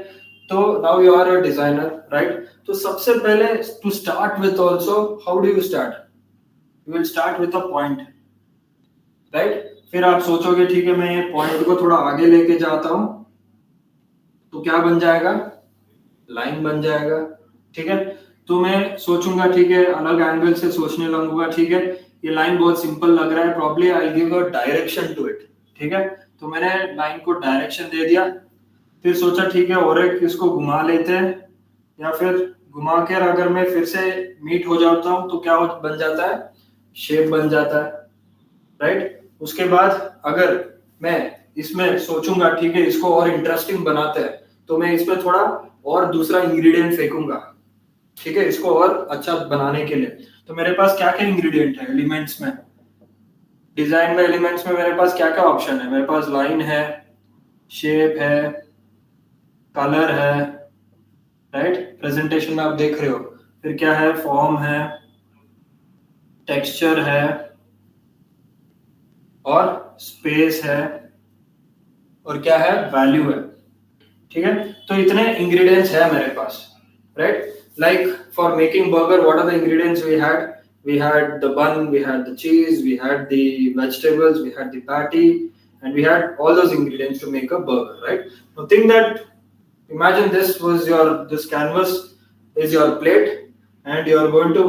तो now you are a designer, right? तो सबसे पहले to start with also, how do you start? You will start with a point, right? फिर आप सोचोगे ठीक है मैं ये पॉइंट को थोड़ा आगे लेके जाता हूं, तो क्या बन जाएगा? लाइन बन जाएगा, ठीक है. तो मैं सोचूंगा ठीक है, अलग एंगल से सोचने लगूंगा, ठीक है ये लाइन बहुत सिंपल लग रहा है, probably I give a direction to it, ठीक है. तो मैंने लाइन को डायरेक्शन दे दिया, फिर सोचा ठीक है और एक इसको घुमा लेते हैं, या फिर घुमा कर अगर मैं फिर से मीट हो जाता हूँ तो क्या बन जाता है? शेप बन जाता है, राइट. उसके बाद अगर मैं इसमें सोचूंगा ठीक है इसको और इंटरेस्टिंग बनाते हैं, तो मैं इसमें थोड़ा और दूसरा इंग्रेडिएंट फेंकूंगा, ठीक है इसको और अच्छा बनाने के लिए. तो मेरे पास क्या क्या इंग्रेडिएंट है एलिमेंट्स में, डिजाइन में एलिमेंट्स में मेरे पास क्या क्या ऑप्शन है? मेरे पास लाइन है, शेप है, कलर है, राइट. प्रेजेंटेशन में आप देख रहे हो. फिर क्या है? फॉर्म है, टेक्सचर है और स्पेस है, और क्या है? वैल्यू है, ठीक है. तो इतने इंग्रेडिएंट्स है मेरे पास, right. Like for making burger, what are the ingredients we had? We had the bun, we had the cheese, we had the vegetables, we had the patty, and we had all those ingredients to make a burger, right? Now think that, imagine this canvas is your plate, and you are going to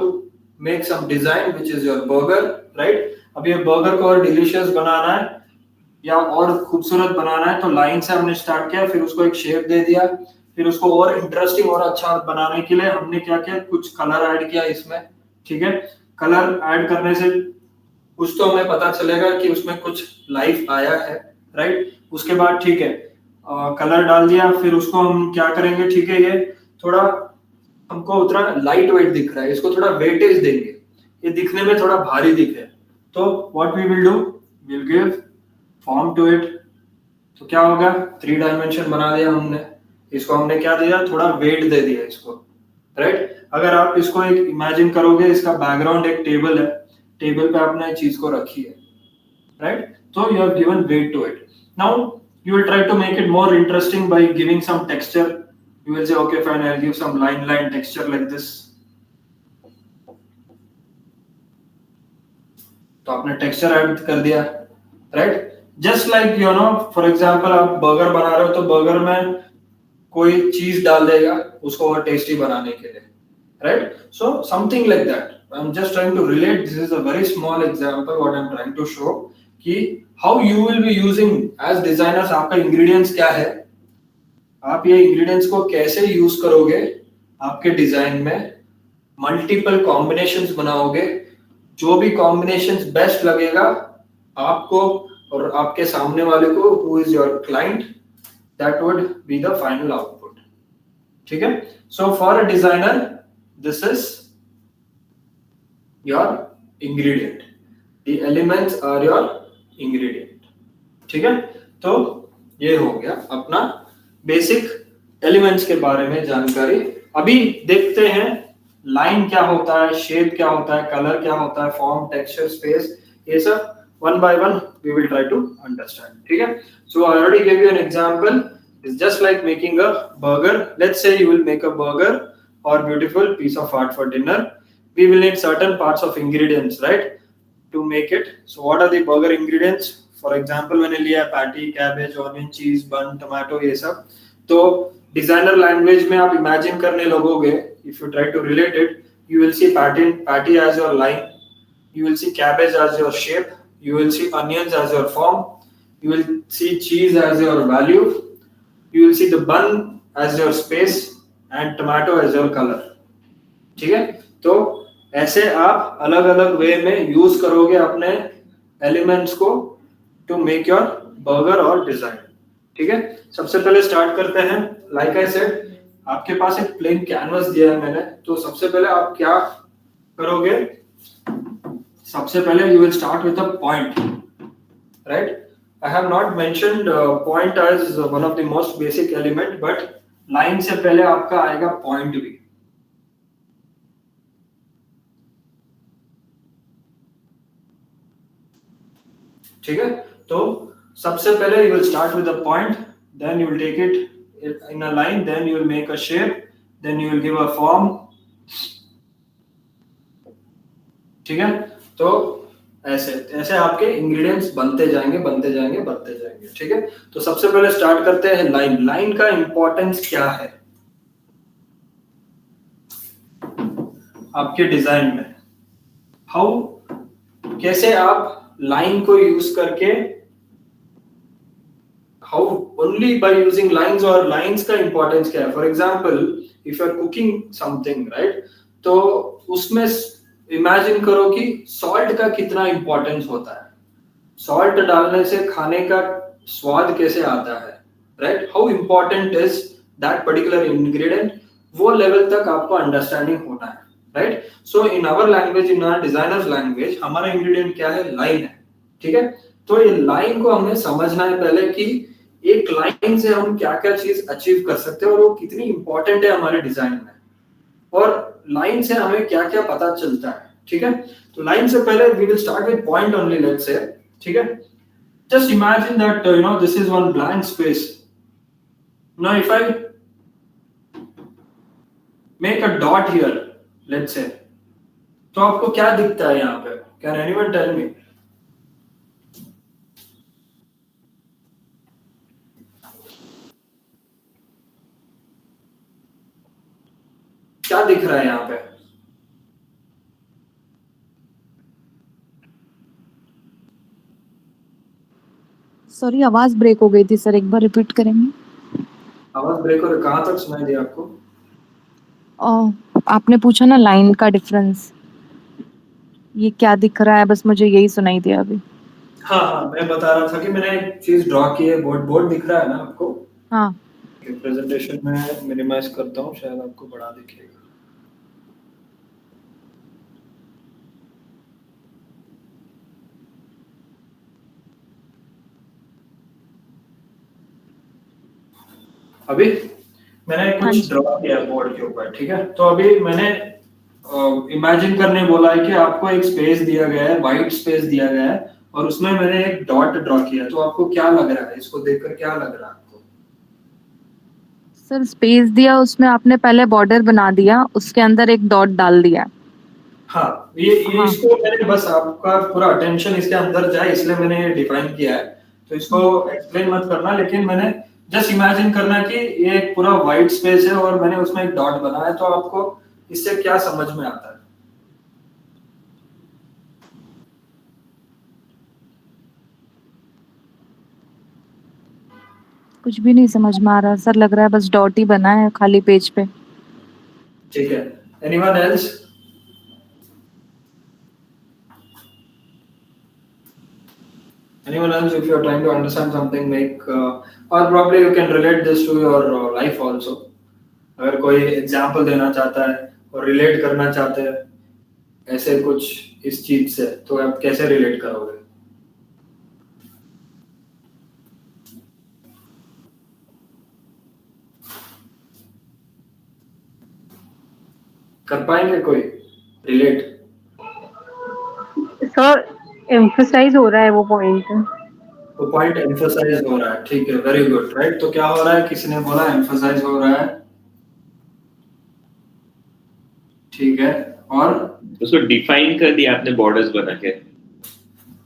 make some design which is your burger, right? अब ये burger को और delicious बनाना है या और खूबसूरत बनाना है, तो लाइन से हमने स्टार्ट किया, फिर उसको एक शेप दे दिया, फिर उसको और इंटरेस्टिंग और अच्छा बनाने के लिए हमने क्या किया? कुछ कलर ऐड किया इसमें, ठीक है. कलर ऐड करने से कुछ तो हमें पता चलेगा कि उसमें कुछ लाइफ आया है, राइट. उसके बाद ठीक है कलर डाल दिया, फिर उसको हम क्या करेंगे? ठीक है ये थोड़ा हमको उतना लाइट वेट दिख रहा है, इसको थोड़ा वेटेज देंगे, ये दिखने में थोड़ा भारी दिखे, तो what we will do, will give form to it. तो क्या होगा? 3 डायमेंशन बना दिया हमने, इसको हमने क्या दिया? थोड़ा वेट दे दिया इसको, राइट. अगर आप इसको एक इमेजिन करोगे, इसका बैकग्राउंड एक टेबल है, टेबल पे आपने चीज को रखी है, राइट. तो you have given weight to it. Now you will try to make it more interesting by giving some texture. You will say okay fine, I'll give some line texture like this. तो आपने texture add कर दिया, right. Just like you know for example आप burger बना रहे हो, तो burger में कोई चीज डाल देगा उसको और टेस्टी बनाने के लिए, right. So something like that. I am just trying to relate, this is a very small example what I am trying to show कि how you will be using as designers. आपका ingredients क्या है, आप ये ingredients को कैसे use करोगे आपके डिजाइन में, मल्टीपल कॉम्बिनेशंस बनाओगे, जो भी कॉम्बिनेशंस बेस्ट लगेगा आपको और आपके सामने वाले को, who is your client, that would be the final output, ठीक है. So for a designer this is your ingredient, the elements are your ingredient, ठीक है. तो ये हो गया अपना बेसिक एलिमेंट्स के बारे में जानकारी. अभी देखते हैं लाइन क्या होता है, शेप क्या होता है, कलर क्या होता है, फॉर्म, टेक्सचर, स्पेस, ये सब one by one we will try to understand, ठीक है. So I already gave you an example. It's just like making a burger. Let's say you will make a burger or beautiful piece of art for dinner. We will need certain parts of ingredients, right, to make it. So what are the burger ingredients? For example, मैंने लिया patty, cabbage, onion, cheese, bun, tomato, ये सब. तो designer language में आप imagine करने लगोगे, if you try to relate it, you will see patty as your line, you will see cabbage as your shape, you will see onions as your form, you will see cheese as your value, you will see the bun as your space and tomato as your color, ठीक है. तो ऐसे आप अलग अलग वे में use करोगे अपने एलिमेंट्स को टू मेक योर बर्गर और डिजाइन, ठीक है, सबसे पहले स्टार्ट करते हैं। लाइक आई सेड, आपके पास एक प्लेन कैनवस दिया है मैंने, तो सबसे पहले आप क्या करोगे? सबसे पहले you will start with a point, right? I have not mentioned point as one of the most basic element, but line से पहले आपका आएगा पॉइंट भी। ठीक है, तो सबसे पहले you will start with a point, then you will take it in a line, then you will make a shape, then you will give a form। ठीक है, तो ऐसे ऐसे आपके इंग्रेडिएंट्स बनते जाएंगे बनते जाएंगे बनते जाएंगे। ठीक है, तो सबसे पहले स्टार्ट करते हैं लाइन। लाइन का इंपॉर्टेंस क्या है आपके डिजाइन में? हाउ, कैसे आप लाइन को यूज करके, how only by using lines, or lines का importance क्या है? For example, if you are cooking something, right, तो उसमें imagine करो कि salt का कितना importance होता है। salt डालने से खाने का स्वाद कैसे आता है, right? How important is that particular ingredient? वो level तक आपको understanding होना है, right? So in our language, in our designers language, हमारा ingredient क्या है? line है। ठीक है, तो ये लाइन को हमें समझना है पहले कि एक लाइन से हम क्या क्या चीज अचीव कर सकते हैं और वो कितनी इंपॉर्टेंट है हमारे डिजाइन में, और लाइन से हमें क्या क्या पता चलता है। ठीक है, तो लाइन से पहले we will start with point only, let's say. ठीक है, just imagine that this is one blank space. Now if I make a dot here, let's say, तो आपको क्या दिखता है यहाँ पे? Can anyone tell me? क्या दिख रहा है यहाँ पे? सॉरी, आवाज ब्रेक हो गई थी सर, एक बार रिपीट करेंगे? आवाज ब्रेक हो रही, कहाँ तक सुनाई दिया आपको? आपने पूछा ना लाइन का डिफरेंस, ये क्या दिख रहा है, बस मुझे यही सुनाई दिया अभी। हाँ हाँ, मैं बता रहा था कि मैंने एक चीज ड्रॉ की है। बोर्ड बोर्ड दिख रहा है ना आपको? हाँ, प्रेजेंटेशन में मिनिमाइज करता हूँ, शायद आपको बड़ा दिखेगा। अभी मैंने हाँ कुछ जी। ड्रॉ किया बोर्ड के ऊपर। ठीक है, तो अभी मैंने इमेजिन करने बोला है कि आपको एक स्पेस दिया गया है, वाइट स्पेस दिया गया है, और उसमें मैंने एक डॉट ड्रॉ किया। तो आपको क्या लग रहा है, इसको देखकर क्या लग रहा है आपको? सर स्पेस दिया, उसमें आपने पहले बॉर्डर बना दिया, उसके अंदर एक डॉट डाल दिया। हाँ, ये हाँ। इसको मैंने बस आपका पूरा अटेंशन इसके अंदर जाए इसलिए मैंने ये डिफाइन किया है। तो इसको एक्सप्लेन मत करना, लेकिन मैंने जस्ट इमेजिन करना कि ये एक पूरा वाइट स्पेस है और मैंने उसमें एक डॉट बनाया है। तो आपको इससे क्या समझ में आता है? कुछ भी नहीं समझ में आ रहा सर, लग रहा है बस डॉट ही बना है खाली पेज पे। ठीक है, anyone else? Anyone else, if you are trying to understand something, make or probably you can relate this to your life also. अगर कोई एग्जाम्पल देना चाहता है और रिलेट करना चाहते हैं ऐसे कुछ इस चीज से, तो आप कैसे रिलेट करोगे? कर पाएंगे कोई रिलेट? सर एम्फसाइज हो रहा है वो पॉइंट। तो पॉइंट एम्फसाइज हो रहा है, ठीक है, वेरी गुड, राइट। तो क्या हो रहा है, किसी ने बोला एम्फसाइज हो रहा है, ठीक है। और उसको डिफाइन कर दिया आपने बॉर्डर्स बना के।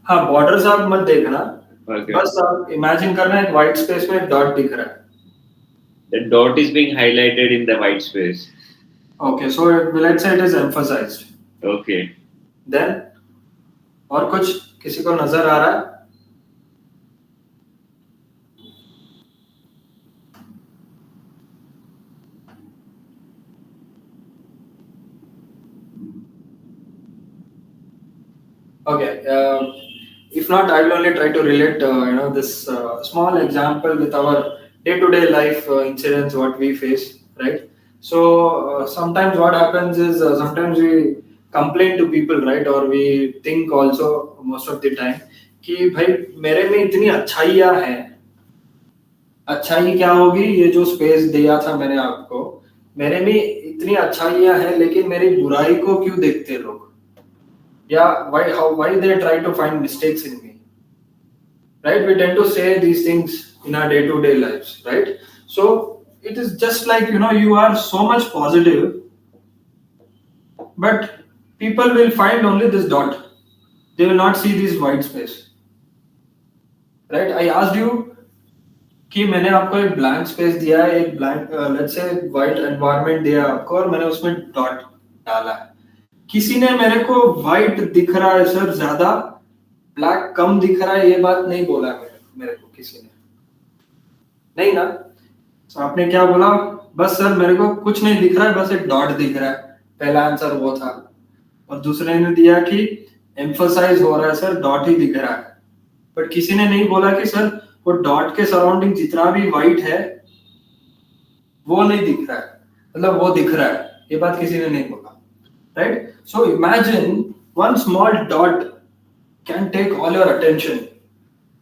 हाँ, बॉर्डर्स आप मत देखना, Okay. बस आप इमेजिन करना एक वाइट स्पेस में एक डॉट दिख रहा है। The dot is being highlighted in the white space. Okay, so let's say it is emphasized. Okay. Then और कुछ किसी को नजर आ रहा है? Okay, if not, I will only try to relate this small example with our day-to-day life incidents what we face, right? So sometimes what happens is sometimes we complain to people, right? Or we think also most of the time कि भाई मेरे में इतनी अच्छाइयाँ हैं, अच्छाई क्या होगी, ये जो स्पेस दिया था मैंने आपको, मेरे में इतनी अच्छाइयाँ हैं लेकिन मेरी बुराई को क्यों देखते लोग, या why they try to find mistakes in me, right? We tend to say these things in our day-to-day lives, right? So it is just like, you are so much positive, but people will find only this dot, they will not see this white space, right? I asked you कि मैंने आपको एक blank space दिया है, एक blank let's say white environment दिया है आपको, और मैंने उसमें डॉट डाला है. किसी ने मेरे को वाइट दिख रहा है सर ज्यादा, ब्लैक कम दिख रहा है, ये बात नहीं बोला है मेरे को किसी ने, नहीं ना. तो आपने क्या बोला, बस सर मेरे को कुछ नहीं दिख रहा है, बस एक डॉट दिख रहा है. पहला आंसर वो था. और दूसरे ने दिया कि एम्फसाइज हो रहा है सर, डॉट ही दिख रहा है. बट किसी ने नहीं बोला कि सर वो डॉट के सराउंडिंग जितना भी वाइट है वो नहीं दिख रहा है, मतलब वो दिख रहा है, ये बात किसी ने नहीं बोला, right? So imagine one small dot can take all your attention.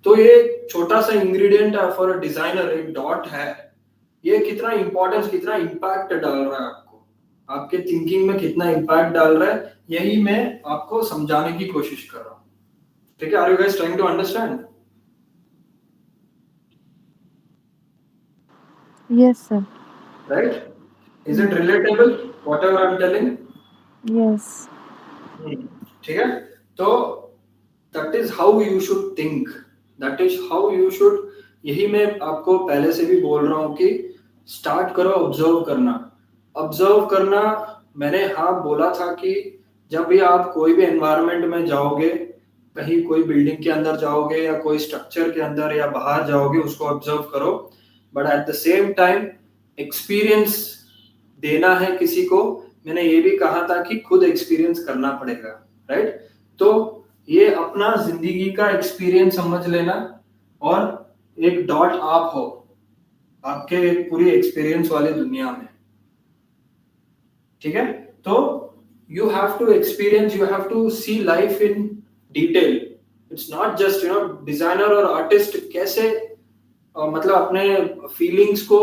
तो ये छोटा सा इंग्रेडिएंट है फॉर अ डिजाइनर, एक डॉट है, ये कितना इंपॉर्टेंस, कितना इम्पैक्ट डाल रहा है आपको, आपके थिंकिंग में कितना इम्पैक्ट डाल रहा है, यही मैं आपको समझाने की कोशिश कर रहा हूँ. ठीक है? Are you guys trying to understand? Yes, sir. Right? Is it relatable? Whatever I'm telling? Yes. ठीक है? तो that is how you should think. That is how you should. यही मैं आपको पहले से भी बोल रहा हूँ कि स्टार्ट करो ऑब्जर्व करना. ऑब्जर्व करना मैंने बोला था कि जब भी आप कोई भी एनवायरनमेंट में जाओगे, कहीं कोई बिल्डिंग के अंदर जाओगे या कोई स्ट्रक्चर के अंदर या बाहर जाओगे, उसको ऑब्जर्व करो. But at the same time experience देना है किसी को. मैंने ये भी कहा था कि खुद एक्सपीरियंस करना पड़ेगा, राइट? तो ये अपना जिंदगी का एक्सपीरियंस समझ लेना, और एक डॉट आप हो आपके पूरी एक्सपीरियंस वाली दुनिया में. ठीक है? तो you have to experience, you have to see life in detail. It's not just designer और आर्टिस्ट कैसे मतलब अपने फीलिंग्स को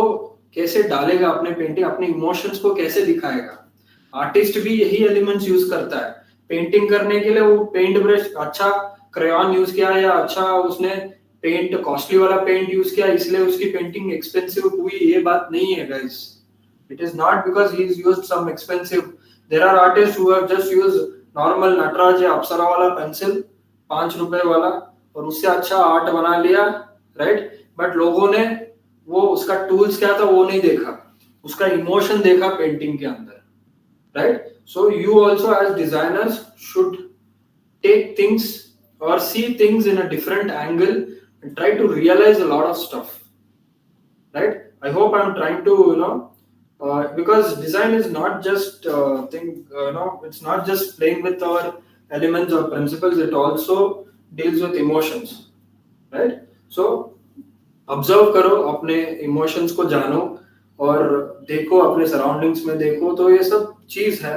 कैसे डालेगा अपने पेंटिंग, अपने इमोशंस को कैसे दिखाएगा. आर्टिस्ट भी यही एलिमेंट्स यूज करता है पेंटिंग करने के लिए. वो पेंट ब्रश अच्छा क्रेयॉन यूज किया, या अच्छा उसने पेंट कॉस्टली वाला पेंट यूज किया इसलिए उसकी पेंटिंग एक्सपेंसिव हुई, ये बात नहीं है guys. It is not because he is used some expensive. There are artist who have just used normal Natraj या अप्सरा वाला पेंसिल 5 रुपए वाला, और उससे अच्छा आर्ट बना लिया, राइट? बट लोगों ने वो उसका टूल्स क्या था वो नहीं देखा, उसका इमोशन देखा पेंटिंग के अंदर, right? So you also as designers should take things और see things in a different angle and try to realise a lot of stuff, right? I hope I am trying to because design is not just it's not just playing with our elements or principles, it also deals with emotions, right? So observe करो, अपने emotions को जानो और देखो, अपने surroundings में देखो. तो ये सब चीज है,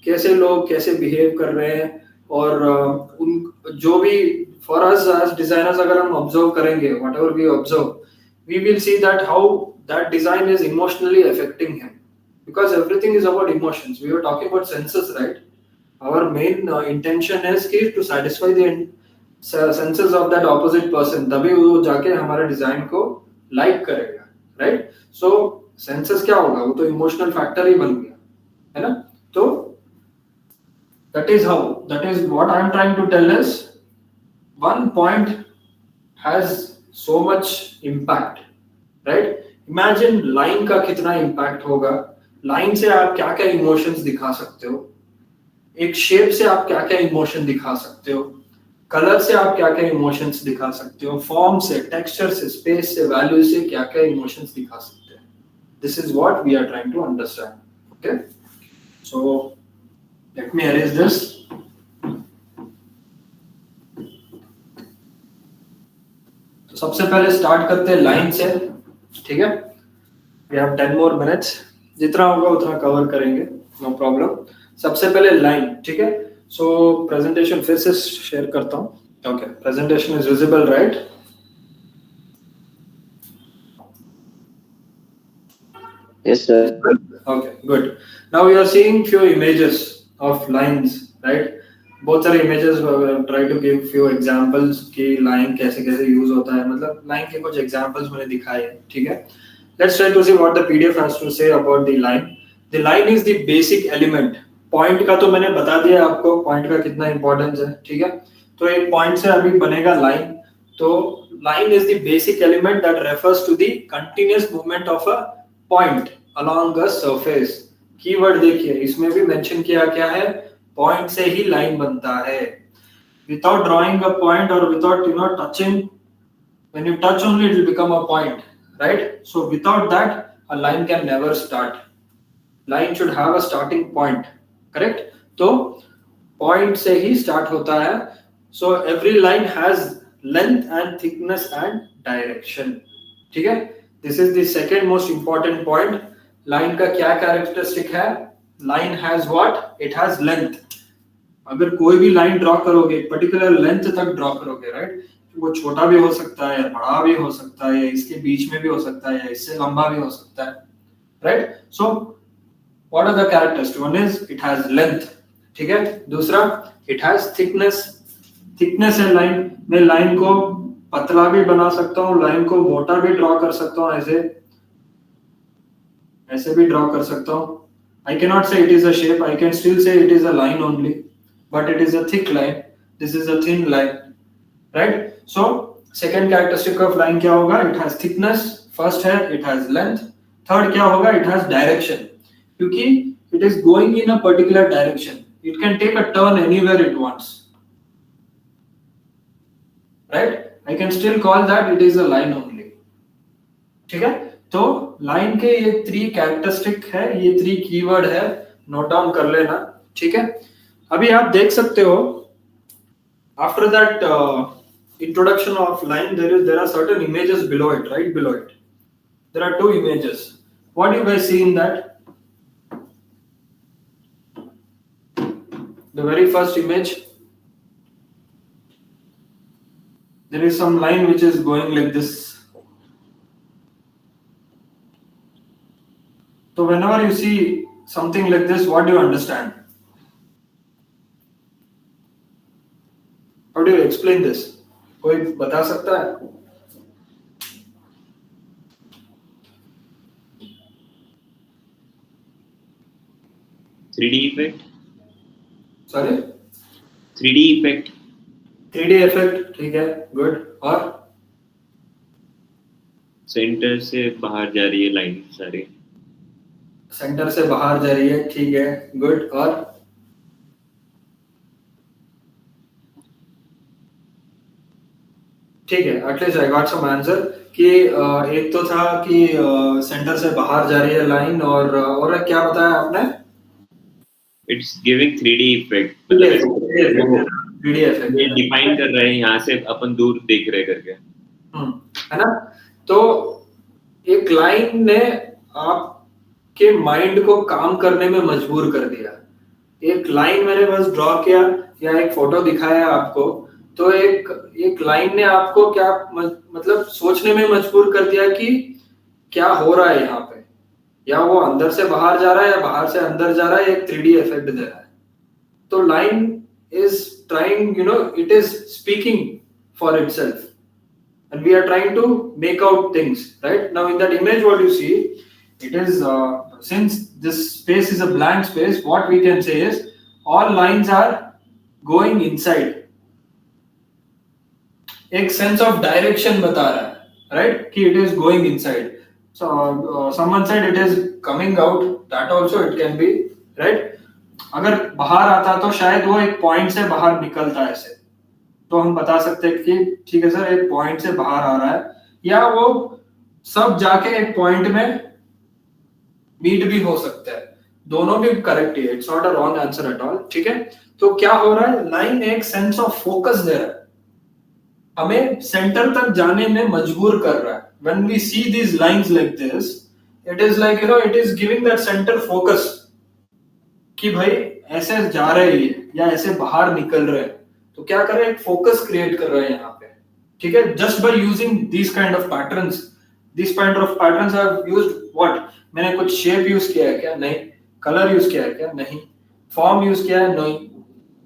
कैसे लोग कैसे बिहेव कर रहे हैं, और उन जो भी फॉर अस एज डिजाइनर्स अगर हम ऑब्जर्व करेंगे, whatever we observe, we will see that how that design is emotionally affecting him, because everything is about emotions. We were talking about senses, right? Our main intention is कि to satisfy the senses of that opposite person, तभी वो जाके हमारे design को like करेगा, right? सो senses क्या होगा, वो तो इमोशनल फैक्टर ही बन गया, है ना? तो that is what I am trying to tell is one point has so much impact, right? Imagine line का कितना impact होगा. लाइन से आप क्या क्या इमोशंस दिखा सकते हो, एक शेप से आप क्या क्या इमोशन दिखा सकते हो, कलर से आप क्या क्या इमोशंस दिखा सकते हो, फॉर्म से, टेक्सचर से, स्पेस से, वैल्यू से क्या क्या इमोशंस दिखा सकते हैं. This is what we are trying to understand. Okay, so let me arrange this. सबसे पहले स्टार्ट करते हैं लाइन से, ठीक है। वी हैव 10 more minutes, जितना होगा उतना कवर करेंगे, नो प्रॉब्लम। सबसे पहले लाइन, ठीक है। सो प्रेजेंटेशन फिर से शेयर करता हूँ। Okay, presentation is visible, right? Yes, sir. Okay, good. Now we are seeing few images of lines, right? बहुत सारे images, try to give few examples कि line कैसे कैसे use होता है, मतलब line के कुछ examples मैंने दिखाए हैं, ठीक है। Let's try to see what the PDF has to say about the line. The line is the basic element. Point का तो मैंने बता दिया आपको, point का कितना importance है, ठीक है। तो एक point से अभी बनेगा line, तो line is the basic element that refers to the continuous movement of a point along a surface. Keyword देखिए, इसमें भी मेंशन किया क्या है, पॉइंट से ही लाइन बनता है। Without drawing a point or without touching, when you touch only it will become a point, right? So without that a line can never start. Line should have a starting point, correct? तो point से ही start होता है। So every line has length and thickness and direction, ठीक है। This is the second most important point. Line का क्या characteristic है? Line has what? It has length. अगर कोई भी line draw करोगे, particular length तक draw करोगे, right? वो छोटा भी हो सकता है, बड़ा भी हो सकता है, इसके बीच में भी हो सकता है, इससे लंबा भी हो सकता है, right? So what are the characteristics? One is it has length, ठीक है। दूसरा it has thickness. Thickness है line में, line को पतला भी बना सकता हूँ, लाइन को मोटा भी ड्रॉ कर सकता हूँ, ऐसे भी ड्रॉ कर सकता हूँ। I cannot say it is a shape, I can still say it is a line only, but it is a thick line, this is a thin line, right? So second characteristic of line क्या होगा? It has thickness, first है it has length, third क्या होगा? It has direction, क्योंकि it is going in a particular direction, it can take a turn anywhere it wants, right? I can still call that it is a line only, ठीक है। तो line के ये 3 characteristic है, ये 3 keyword है, note down कर लेना, ठीक है। अभी आप देख सकते हो, after that introduction of line there are certain images below it, right? Below it there are 2 images. What do you guys see in that? The very first image, there is some line which is going like this. So whenever you see something like this, what do you understand? How do you explain this? कोई बता सकता है? Three effect. Sorry? 3D effect. 3D effect, ठीक है, good. और centre से बाहर जा रही है लाइन सारी। सेंटर से बाहर जा रही है, ठीक है, गुड। और ठीक है, at least I got some answer कि एक तो था कि सेंटर से बाहर जा रही है लाइन, और क्या बताया आपने? It's giving 3D effect, 3D effect ये डिफाइन कर रहे हैं यहाँ से अपन दूर देख रहे करके, है ना। तो एक लाइन ने आपके माइंड को काम करने में मजबूर कर दिया। एक लाइन मैंने बस ड्रॉ किया या एक फोटो दिखाया आपको, तो एक लाइन ने आपको क्या मतलब सोचने में मजबूर कर दिया कि क्या हो रहा है यहाँ पे, या वो अंदर से बाहर जा रहा है या बाहर से अंदर जा रहा है, एक 3D इफेक्ट दे रहा है। तो line is trying, it is speaking for itself, and we are trying to make out things, right? Now in that image what you see, it is since this space is a blank space, what we can say is all lines are going inside. एक sense of direction बता रहा है, right? कि it is going inside. So someone said it is coming out, that also it can be, right? अगर बाहर आता तो शायद वो एक पॉइंट से बाहर निकलता है ऐसे, तो हम बता सकते हैं कि ठीक है सर एक पॉइंट से बाहर आ रहा है, या वो सब जाके एक पॉइंट में मीट भी हो सकता है। दोनों भी करेक्ट है, it's not a wrong answer at all, ठीक है। तो क्या हो रहा है, लाइन एक सेंस ऑफ फोकस दे रहा है, हमें सेंटर तक जाने में मजबूर कर रहा है. When we see these lines like this, it is like, it is giving that center focus कि भाई ऐसे जा रहे हैं या ऐसे बाहर निकल रहे हैं. तो क्या कर रहे हैं, एक फोकस क्रिएट कर रहे हैं यहाँ पे. ठीक है, just by using this kind of patterns. This kind of patterns I have used what, मैंने कुछ शेप यूज किया है क्या? नहीं. कलर यूज किया है क्या? नहीं. फॉर्म यूज किया है? नहीं.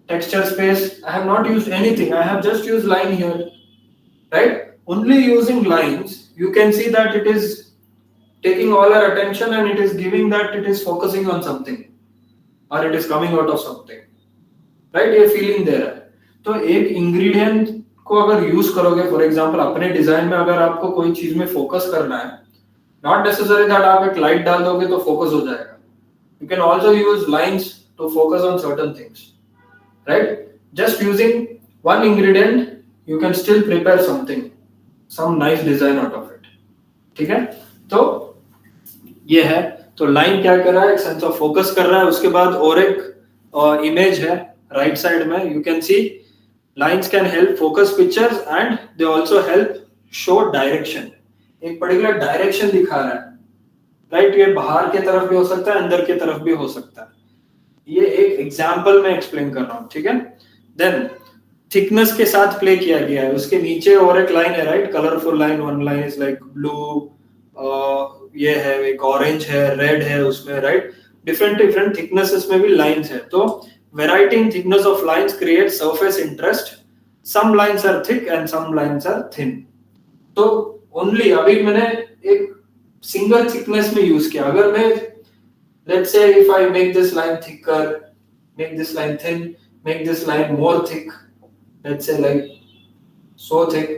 Texture space, I have not used anything. I have just used line here, right? Only using lines, you can see that it is taking all our attention and it is giving that it is focusing on something or it is coming out of something, right? ये feeling there है. तो एक ingredient को अगर use करोगे, for example अपने design में अगर आपको कोई चीज में focus करना है, not necessary that आप एक light डाल दोगे तो focus हो जाएगा. You can also use lines to focus on certain things. Right? Just using one ingredient, you can still prepare something, some nice design out of it. ठीक है? तो ये है. तो लाइन क्या कर रहा है, एक सेंस ऑफ फोकस कर रहा है. उसके बाद और एक इमेज है राइट साइड में. You can C lines can help focus pictures and they also help show direction. एक पर्टिकुलर डायरेक्शन दिखा रहा है, राइट? ये बाहर की तरफ भी हो सकता है, अंदर की तरफ भी हो सकता है. ये एक एग्जाम्पल में एक्सप्लेन कर रहा हूँ. ठीक है. देन थिकनेस के साथ प्ले किया गया है. उसके नीचे और एक लाइन है, right? Colourful line. One line is like blue, ये है, एक ऑरेंज है, रेड है उसमें, राइट? डिफरेंट थिकनेसेस में भी लाइंस है. तो variety in thickness of lines create surface interest. Some lines are thick and some lines are thin. तो ओनली अभी मैंने एक सिंगल थिकनेस में यूज किया. अगर मैं let's say if I make this line thicker, make this line thin, make this line more thick, let's say like so thick,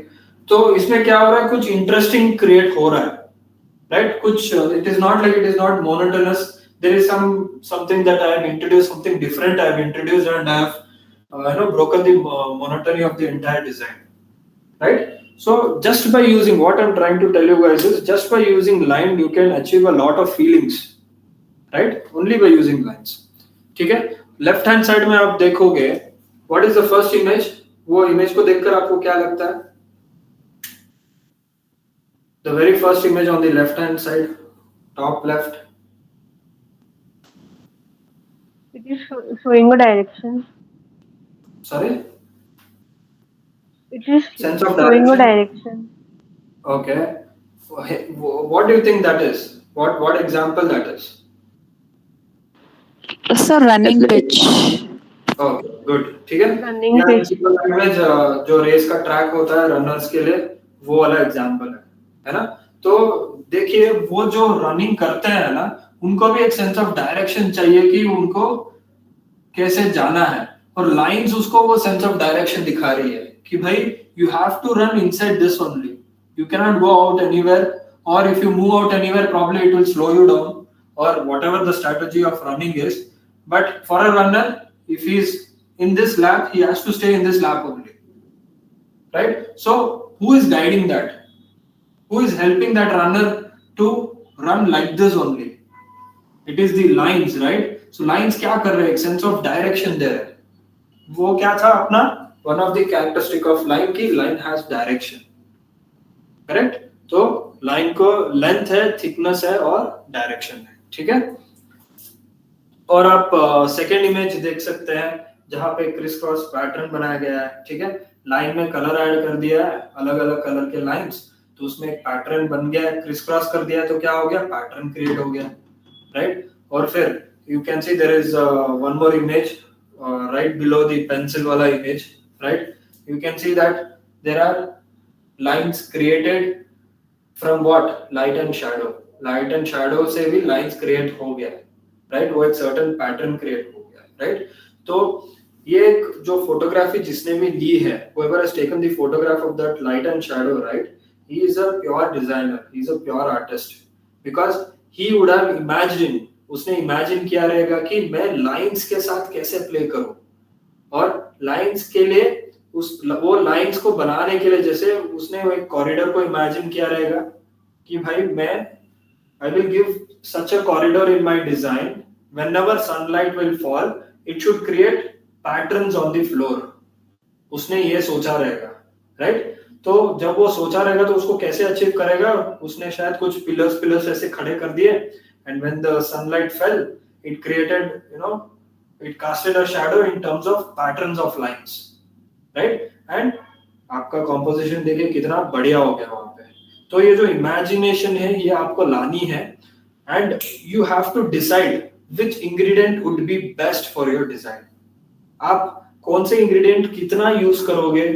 तो इसमें क्या हो रहा है, कुछ इंटरेस्टिंग क्रिएट हो रहा है, राइट? कुछ it is not like it is not monotonous. There is something that I have introduced, something different I have introduced, and I have broken the monotony of the entire design, right? So just by using, what I'm trying to tell you guys is, just by using line you can achieve a lot of feelings, right? Only by using lines. ठीक है. Left hand side में आप देखोगे, what is the first image? वो image को देखकर आपको क्या लगता है? The very first image on the left hand side, top left. It is showing a direction. Sorry? It is Sense of showing a direction. direction. Okay. What do you think that is? What example that is? It's a running pitch. Okay, good. ठीक है. Running या pitch. Image जो race का track होता है runners के लिए, वो वाला एग्जांपल है ना? तो देखिए, वो जो रनिंग करते हैं ना, उनको भी एक सेंस ऑफ डायरेक्शन चाहिए कि उनको कैसे जाना है. और लाइंस उसको वो सेंस ऑफ डायरेक्शन दिखा रही है कि भाई you have to run inside this only. You can not go out anywhere, और if you move out anywhere probably it will slow you down, or whatever the strategy of running is. But for a runner, if he is in this lap, he has to stay in this lap only, right? So who is guiding that? Who is helping that runner to run like this only? It is the lines, right? So lines क्या कर रहे हैं? Sense of direction there. वो क्या था अपना one of the characteristic of line की line has direction, correct? तो line को length है, thickness है और direction है. ठीक है. और आप सेकेंड इमेज देख सकते हैं जहां पे क्रिस क्रॉस पैटर्न बनाया गया है. ठीक है. लाइन में कलर ऐड कर दिया है, अलग अलग कलर के लाइंस, तो उसमें एक पैटर्न बन गया है. क्रिस क्रॉस कर दिया तो क्या हो गया, पैटर्न क्रिएट हो गया, राइट? और फिर you can see there is one more image right below the pencil वाला image, right? You can see that there are lines created from what, light and shadow. Light and shadow से भी lines create हो गया है, right? वो एक certain pattern create हो गया, राइट? तो ये जो फोटोग्राफी जिसने भी ली है, whoever has taken the photograph of that light and shadow, right? He is a pure designer, he is a pure artist, because he would have imagined, उसने imagine किया रहेगा कि मैं लाइंस के साथ कैसे प्ले करूं, और लाइंस के लिए वो लाइंस को बनाने के लिए जैसे उसने एक कॉरिडोर को इमेजिन किया रहेगा कि भाई मैं I will give such a corridor in my design. Whenever sunlight will fall, it should create patterns on the floor. उसने ये सोचा रहेगा, right? तो जब वो सोचा रहेगा तो उसको कैसे अचीव करेगा, उसने शायद कुछ पिलर्स ऐसे खड़े कर दिए, and when the sunlight fail it created it casted a shadow in terms of patterns of lines, right? And आपका composition देखिए कितना बढ़िया हो गया वहाँ पे। तो ये जो imagination है ये आपको लानी है, and you have to decide which ingredient would be best for your design. आप कौन से ingredient कितना use करोगे,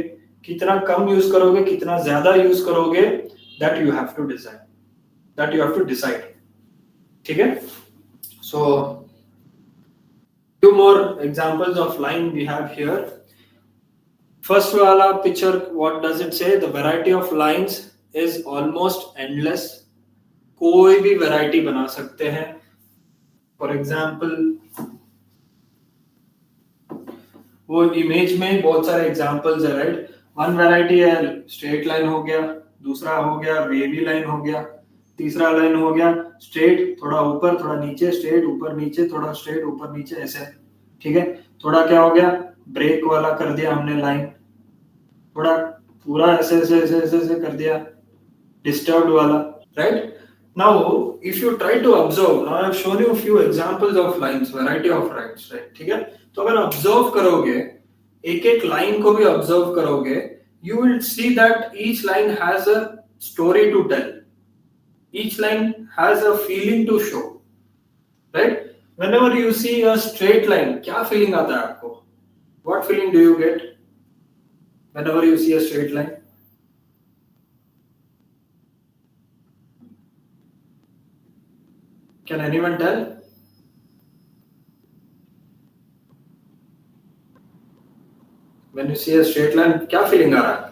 कितना कम use करोगे, कितना ज़्यादा use करोगे, that you have to decide, ठीक है? So few more examples of line we have here. First wala picture, what does it say? The variety of lines is almost endless. कोई भी variety बना सकते हैं. For example, वो image में बहुत सारे examples है, right? One variety है straight line हो गया, दूसरा हो गया wavy line हो गया, तीसरा लाइन हो गया स्ट्रेट, थोड़ा ऊपर थोड़ा नीचे, स्ट्रेट ऊपर नीचे, थोड़ा स्ट्रेट ऊपर नीचे, ऐसे, ठीक है? थोड़ा क्या हो गया, ब्रेक वाला कर दिया हमने लाइन, थोड़ा पूरा ऐसे ऐसे ऐसे ऐसे, ऐसे कर दिया डिस्टर्ब्ड वाला, right? Now if you try to observe, now I have shown you few examples of lines, variety of lines, right? ठीक है, तो अगर ऑब्जर्व करोगे, एक एक लाइन को भी ऑब्जर्व करोगे, you will see that each line has a story to tell. Each line has a feeling to show, right? Whenever you see a straight line, क्या feeling आता है आपको? What feeling do you get whenever you see a straight line? Can anyone tell? When you see a straight line, क्या feeling आ रहा है?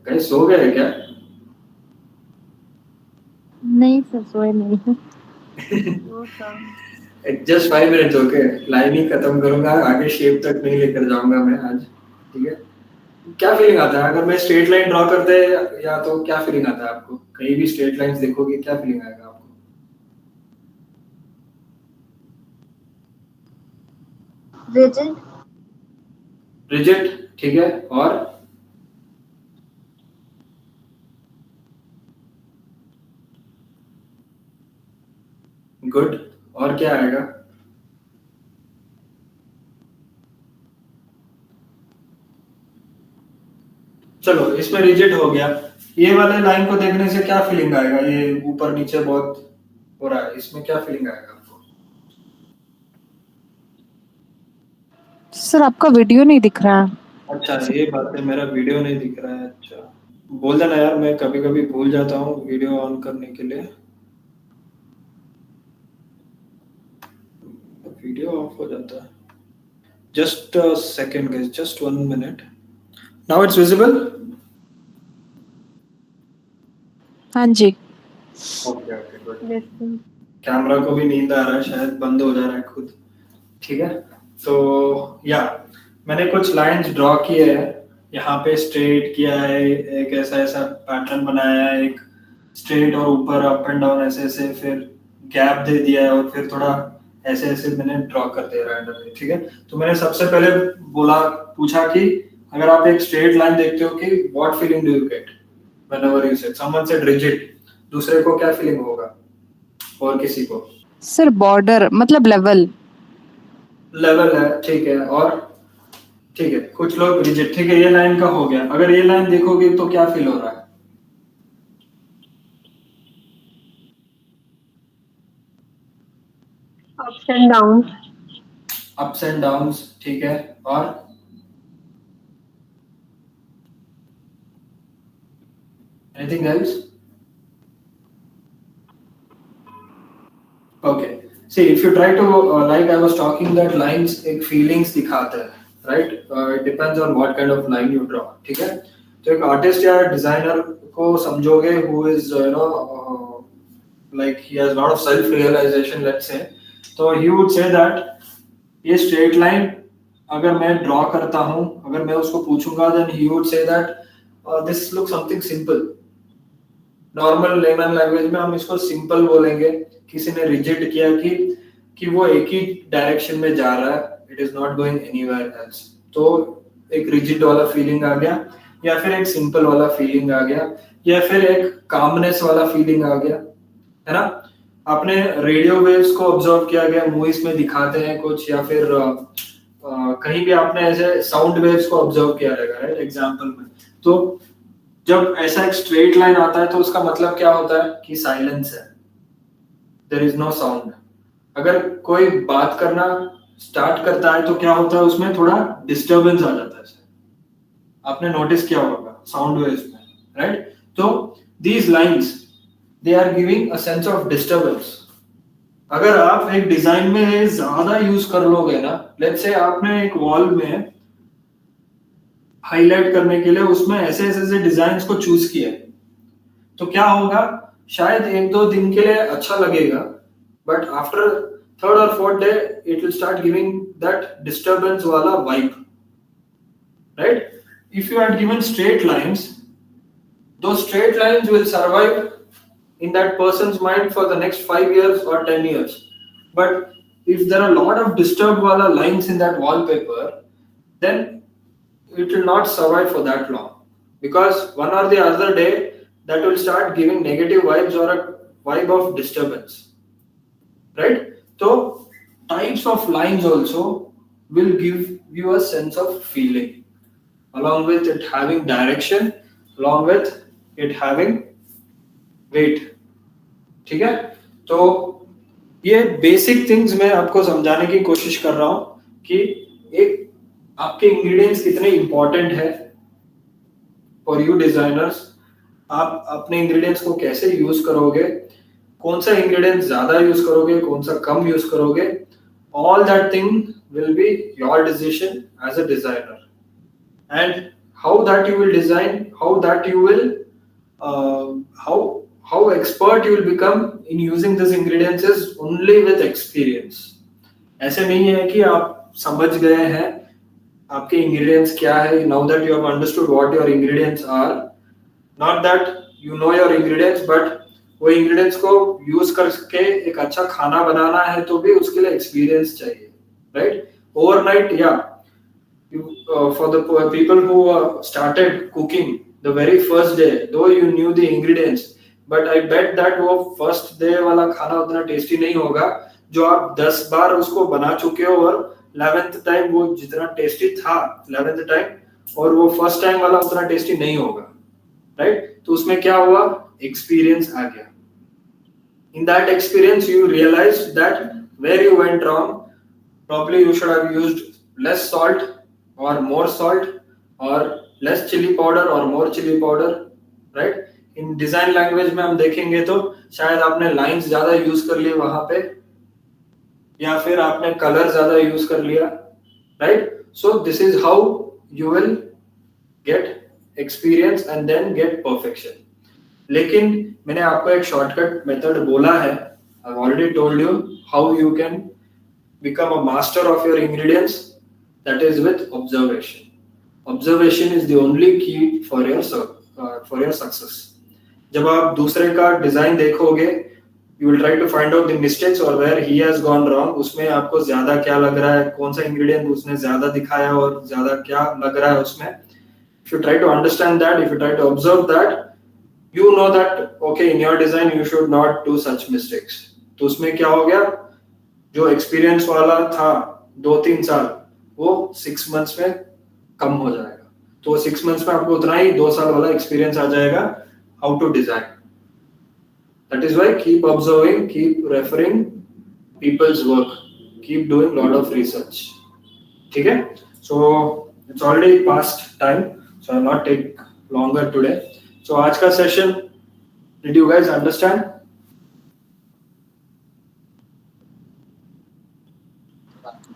कहीं सो गए क्या? नहीं सर, सोए नहीं। Just 5 minutes, okay? लाइन ही खत्म करूंगा, आगे शेप तक नहीं लेकर जाऊंगा मैं आज, ठीक है? क्या फीलिंग आता है अगर मैं स्ट्रेट लाइन ड्रॉ करते या तो क्या फीलिंग आता है आपको? कहीं भी स्ट्रेट लाइंस देखोगे क्या फीलिंग आएगा आपको? रिजिड, ठीक है, और गुड, और क्या आएगा? चलो इसमें रिजिड हो गया, ये वाले लाइन को देखने से क्या फीलिंग आएगा? ये ऊपर नीचे बहुत हो रहा है, इसमें क्या फीलिंग आएगा आपको? सर आपका वीडियो नहीं दिख रहा है। अच्छा ये बात है, मेरा वीडियो नहीं दिख रहा है। अच्छा बोल देना यार, मैं कभी कभी भूल जाता हूँ वीडियो ऑन करने के लिए। वीडियो ऑफ हो जाता है। Just a second guys, just 1 minute. Now it's visible? हाँ जी। Okay okay good. कैमरा को भी नींद आ रहा है शायद, बंद हो जा रहा है खुद, ठीक है? तो या मैंने कुछ लाइंस ड्रॉ किए हैं, यहाँ पे स्ट्रेट किया है, एक ऐसा ऐसा पैटर्न बनाया है, एक स्ट्रेट और ऊपर अप एंड डाउन ऐसे ऐसे, फिर गैप दे दिया है और फिर थोड़ा ऐसे ऐसे मैंने ड्रॉ कर दिया रैंडमली, ठीक है? तो मैंने सबसे पहले पूछा कि अगर आप एक स्ट्रेट लाइन देखते हो कि what feeling do you get whenever you said, someone said rigid, दूसरे को क्या फीलिंग होगा और किसी को? सर बॉर्डर मतलब लेवल है, ठीक है, और ठीक है कुछ लोग रिजिड, ठीक है, ये लाइन का हो गया। अगर ये लाइन देखोगे तो क्या फील हो रहा है? अप्स एंड डाउन्स, ठीक है, और anything else? Okay, see if you try to like I was talking that lines एक फीलिंग्स दिखाते हैं, right? It depends on what kind of line you draw, ठीक है? तो एक आर्टिस्ट या डिजाइनर को समझोगे who is you know like he has a lot of self realization, let's say, तो he would say that ये straight line अगर मैं draw करता हूँ, अगर मैं उसको पूछूंगा then he would say that this looks something simple. Normal layman language में हम इसको simple बोलेंगे। किसी ने rigid किया कि कि वो एक ही डायरेक्शन में जा रहा है, it is not going anywhere else. तो एक रिजिड वाला फीलिंग आ गया, या फिर एक सिंपल वाला फीलिंग आ गया, या फिर एक कामनेस वाला फीलिंग आ गया, है ना। आपने रेडियो वेव्स को ऑब्जर्व किया गया, मूवीज में दिखाते हैं कुछ, या फिर कहीं भी आपने ऐसे साउंड वेव्स को ऑब्जर्व किया रहेगा, राइट, एग्जांपल में। तो जब ऐसा एक स्ट्रेट लाइन आता है तो उसका मतलब क्या होता है कि साइलेंस है, देयर इज नो साउंड। अगर कोई बात करना स्टार्ट करता है तो क्या होता है, उसमें थोड़ा डिस्टरबेंस आ जाता है, आपने नोटिस किया होगा साउंड वेव्स में, राइट। तो these lines they are giving a sense of disturbance. अगर आप एक डिजाइन में ज्यादा यूज कर लोगे ना, लेट्स से आपने एक वॉल में हाईलाइट करने के लिए उसमें ऐसे ऐसे डिजाइन को चूज किया, तो क्या होगा, शायद एक दो दिन के लिए अच्छा लगेगा, बट आफ्टर थर्ड और fourth day it will start giving that disturbance वाला vibe, right. If you had given straight lines, those straight lines will survive in that person's mind for the next 5 years or 10 years. But if there are a lot of disturbed wala lines in that wallpaper, then it will not survive for that long. Because one or the other day, that will start giving negative vibes or a vibe of disturbance. Right? So, types of lines also will give you a sense of feeling, along with it having direction, along with it having weight. ठीक है, तो ये basic things मैं आपको समझाने की कोशिश कर रहा हूं कि एक आपके इंग्रेडिएंट्स कितने इंपॉर्टेंट है फॉर यू डिजाइनर्स। आप अपने इंग्रेडिएंट्स को कैसे यूज करोगे, कौन सा इंग्रेडिएंट ज्यादा यूज करोगे, कौन सा कम यूज करोगे, all that thing will be your decision as a designer. And how that you will design, how that you will how expert you will become in using these ingredients is only with experience. ऐसे नहीं है कि आप समझ गए हैं आपके ingredients क्या है, now that you have understood what your ingredients are, not that you know your ingredients, but वो ingredients को use करके एक अच्छा खाना बनाना है तो भी उसके लिए experience चाहिए, right? Overnight, yeah. For the people who started cooking the very first day, though you knew the ingredients, but I bet that वो first day वाला खाना उतना टेस्टी नहीं होगा जो आप 10 बार उसको बना चुके हो, और 11th टाइम वो जितना टेस्टी था 11th टाइम, और वो फर्स्ट टाइम वाला उतना टेस्टी नहीं होगा, राइट। तो उसमें क्या हुआ, एक्सपीरियंस आ गया। In that experience you realized that where you went wrong, probably you should have used less salt or more salt, or less chili powder or more chili powder, right? In design language में हम देखेंगे तो शायद आपने lines ज्यादा use कर लिए वहां पे, या फिर आपने कलर ज्यादा यूज कर लिया, right? So this is how you will get experience and then get perfection. लेकिन मैंने आपको एक शॉर्टकट मेथड बोला है, I've already told you how you can become a master of your ingredients. That is with observation. Observation is the only key for your success. जब आप दूसरे का डिजाइन देखोगे, you will try to find out the mistakes or where he has gone wrong. उसमें आपको ज्यादा क्या लग रहा है, कौन सा ingredient उसने ज्यादा दिखाया और ज्यादा क्या लग रहा है उसमें. If you try to understand that, if you try to observe that, you know that okay, in your design you should not do such mistakes. तो उसमें क्या हो गया, जो एक्सपीरियंस वाला था 2-3 साल, वो 6 months में कम हो जाएगा। तो 6 months में आपको उतना ही 2 साल वाला एक्सपीरियंस आ जाएगा how to design. That is why keep observing, keep referring people's work, keep doing lot of research. ठीक है, so it's already past time, so I will not take longer today. सो आज का session, did you guys understand?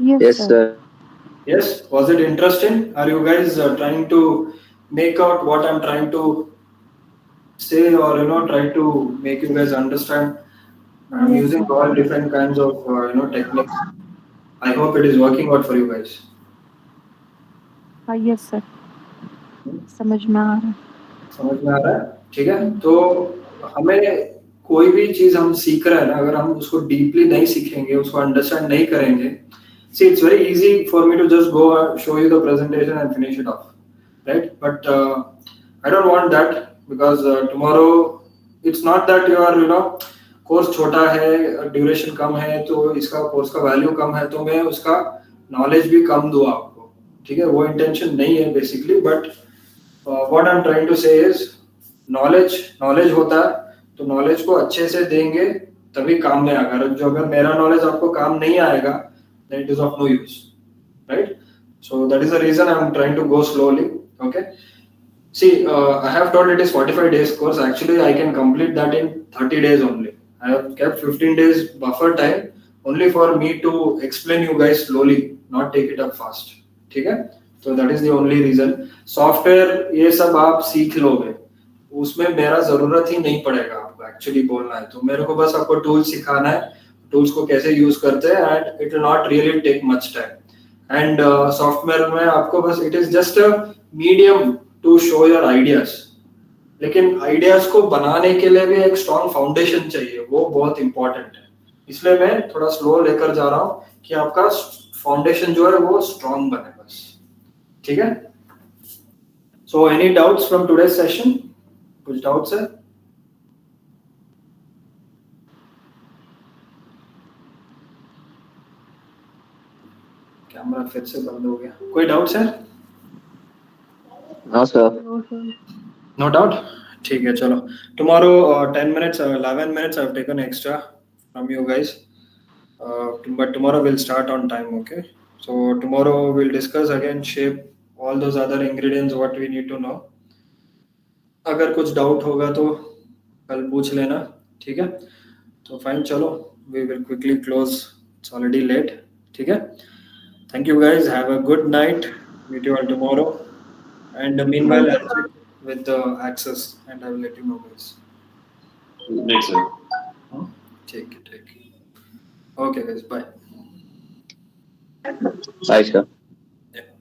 Yes, sir. Yes, was it interesting? Are you guys trying to make out what I'm trying to say, or try to make you guys understand? I'm Yes, using sir. all different kinds of techniques. I hope it is working out for you guys. हाँ, yes sir, समझ में आ रहा है। समझ में आ रहा है? ठीक है, तो हमें कोई भी चीज हम सीख रहे हैं ना, अगर हम उसको डीपली नहीं सीखेंगे, उसको अंडरस्टैंड नहीं करेंगे, see it's very easy for me to just go and show you the presentation and finish it off, right? But I don't want that, because tomorrow it's not that your course छोटा है, duration कम है, तो इसका course का value कम है तो मैं उसका नॉलेज भी कम दूं आपको, ठीक है? वो इंटेंशन नहीं है basically, but what I am trying to say is knowledge होता है तो नॉलेज को अच्छे से देंगे तभी काम में आएगा। अगर मेरा नॉलेज आपको काम नहीं आएगा, then it is of no use, right? So that is the reason I am trying to go slowly. Okay, see, I have told it is 45 days course. Actually I can complete that in 30 days only. I have kept 15 days buffer time only for me to explain you guys slowly, not take it up fast. ठीक है? So that is the only reason. Software ये सब आप सीख लोगे, उसमें मेरा जरूरत ही नहीं पड़ेगा आपको एक्चुअली बोलना है तो। मेरे को बस आपको टूल सिखाना है, टूल्स को कैसे यूज करते हैं, and it will not really take much time. And software में आपको बस it is just a medium to show your ideas, लेकिन आइडियाज को बनाने के लिए भी एक स्ट्रॉन्ग फाउंडेशन चाहिए, वो बहुत इंपॉर्टेंट है। इसलिए मैं थोड़ा स्लो लेकर जा रहा हूँ कि आपका फाउंडेशन जो है वो स्ट्रॉन्ग बने बस, ठीक है? So any doubts from today's session? कुछ डाउट्स है? कैमरा फिर से बंद हो गया। कोई डाउट्स है? No, sir. नो डाउट, ठीक है। चलो, tomorrow 10 minutes 11 minutes I've taken extra from you guys, but tomorrow we'll start on time. Okay, so tomorrow we'll discuss again shape, all those other ingredients what we need to know. अगर कुछ doubt होगा तो कल पूछ लेना, ठीक है? तो फाइन, चलो, we will quickly close, it's already late, ठीक है? Thank you guys, have a good night, meet you all tomorrow, and meanwhile I'll check with the access and I will let you know guys. Next one. ठीक है। Okay guys, bye. Bye, sir.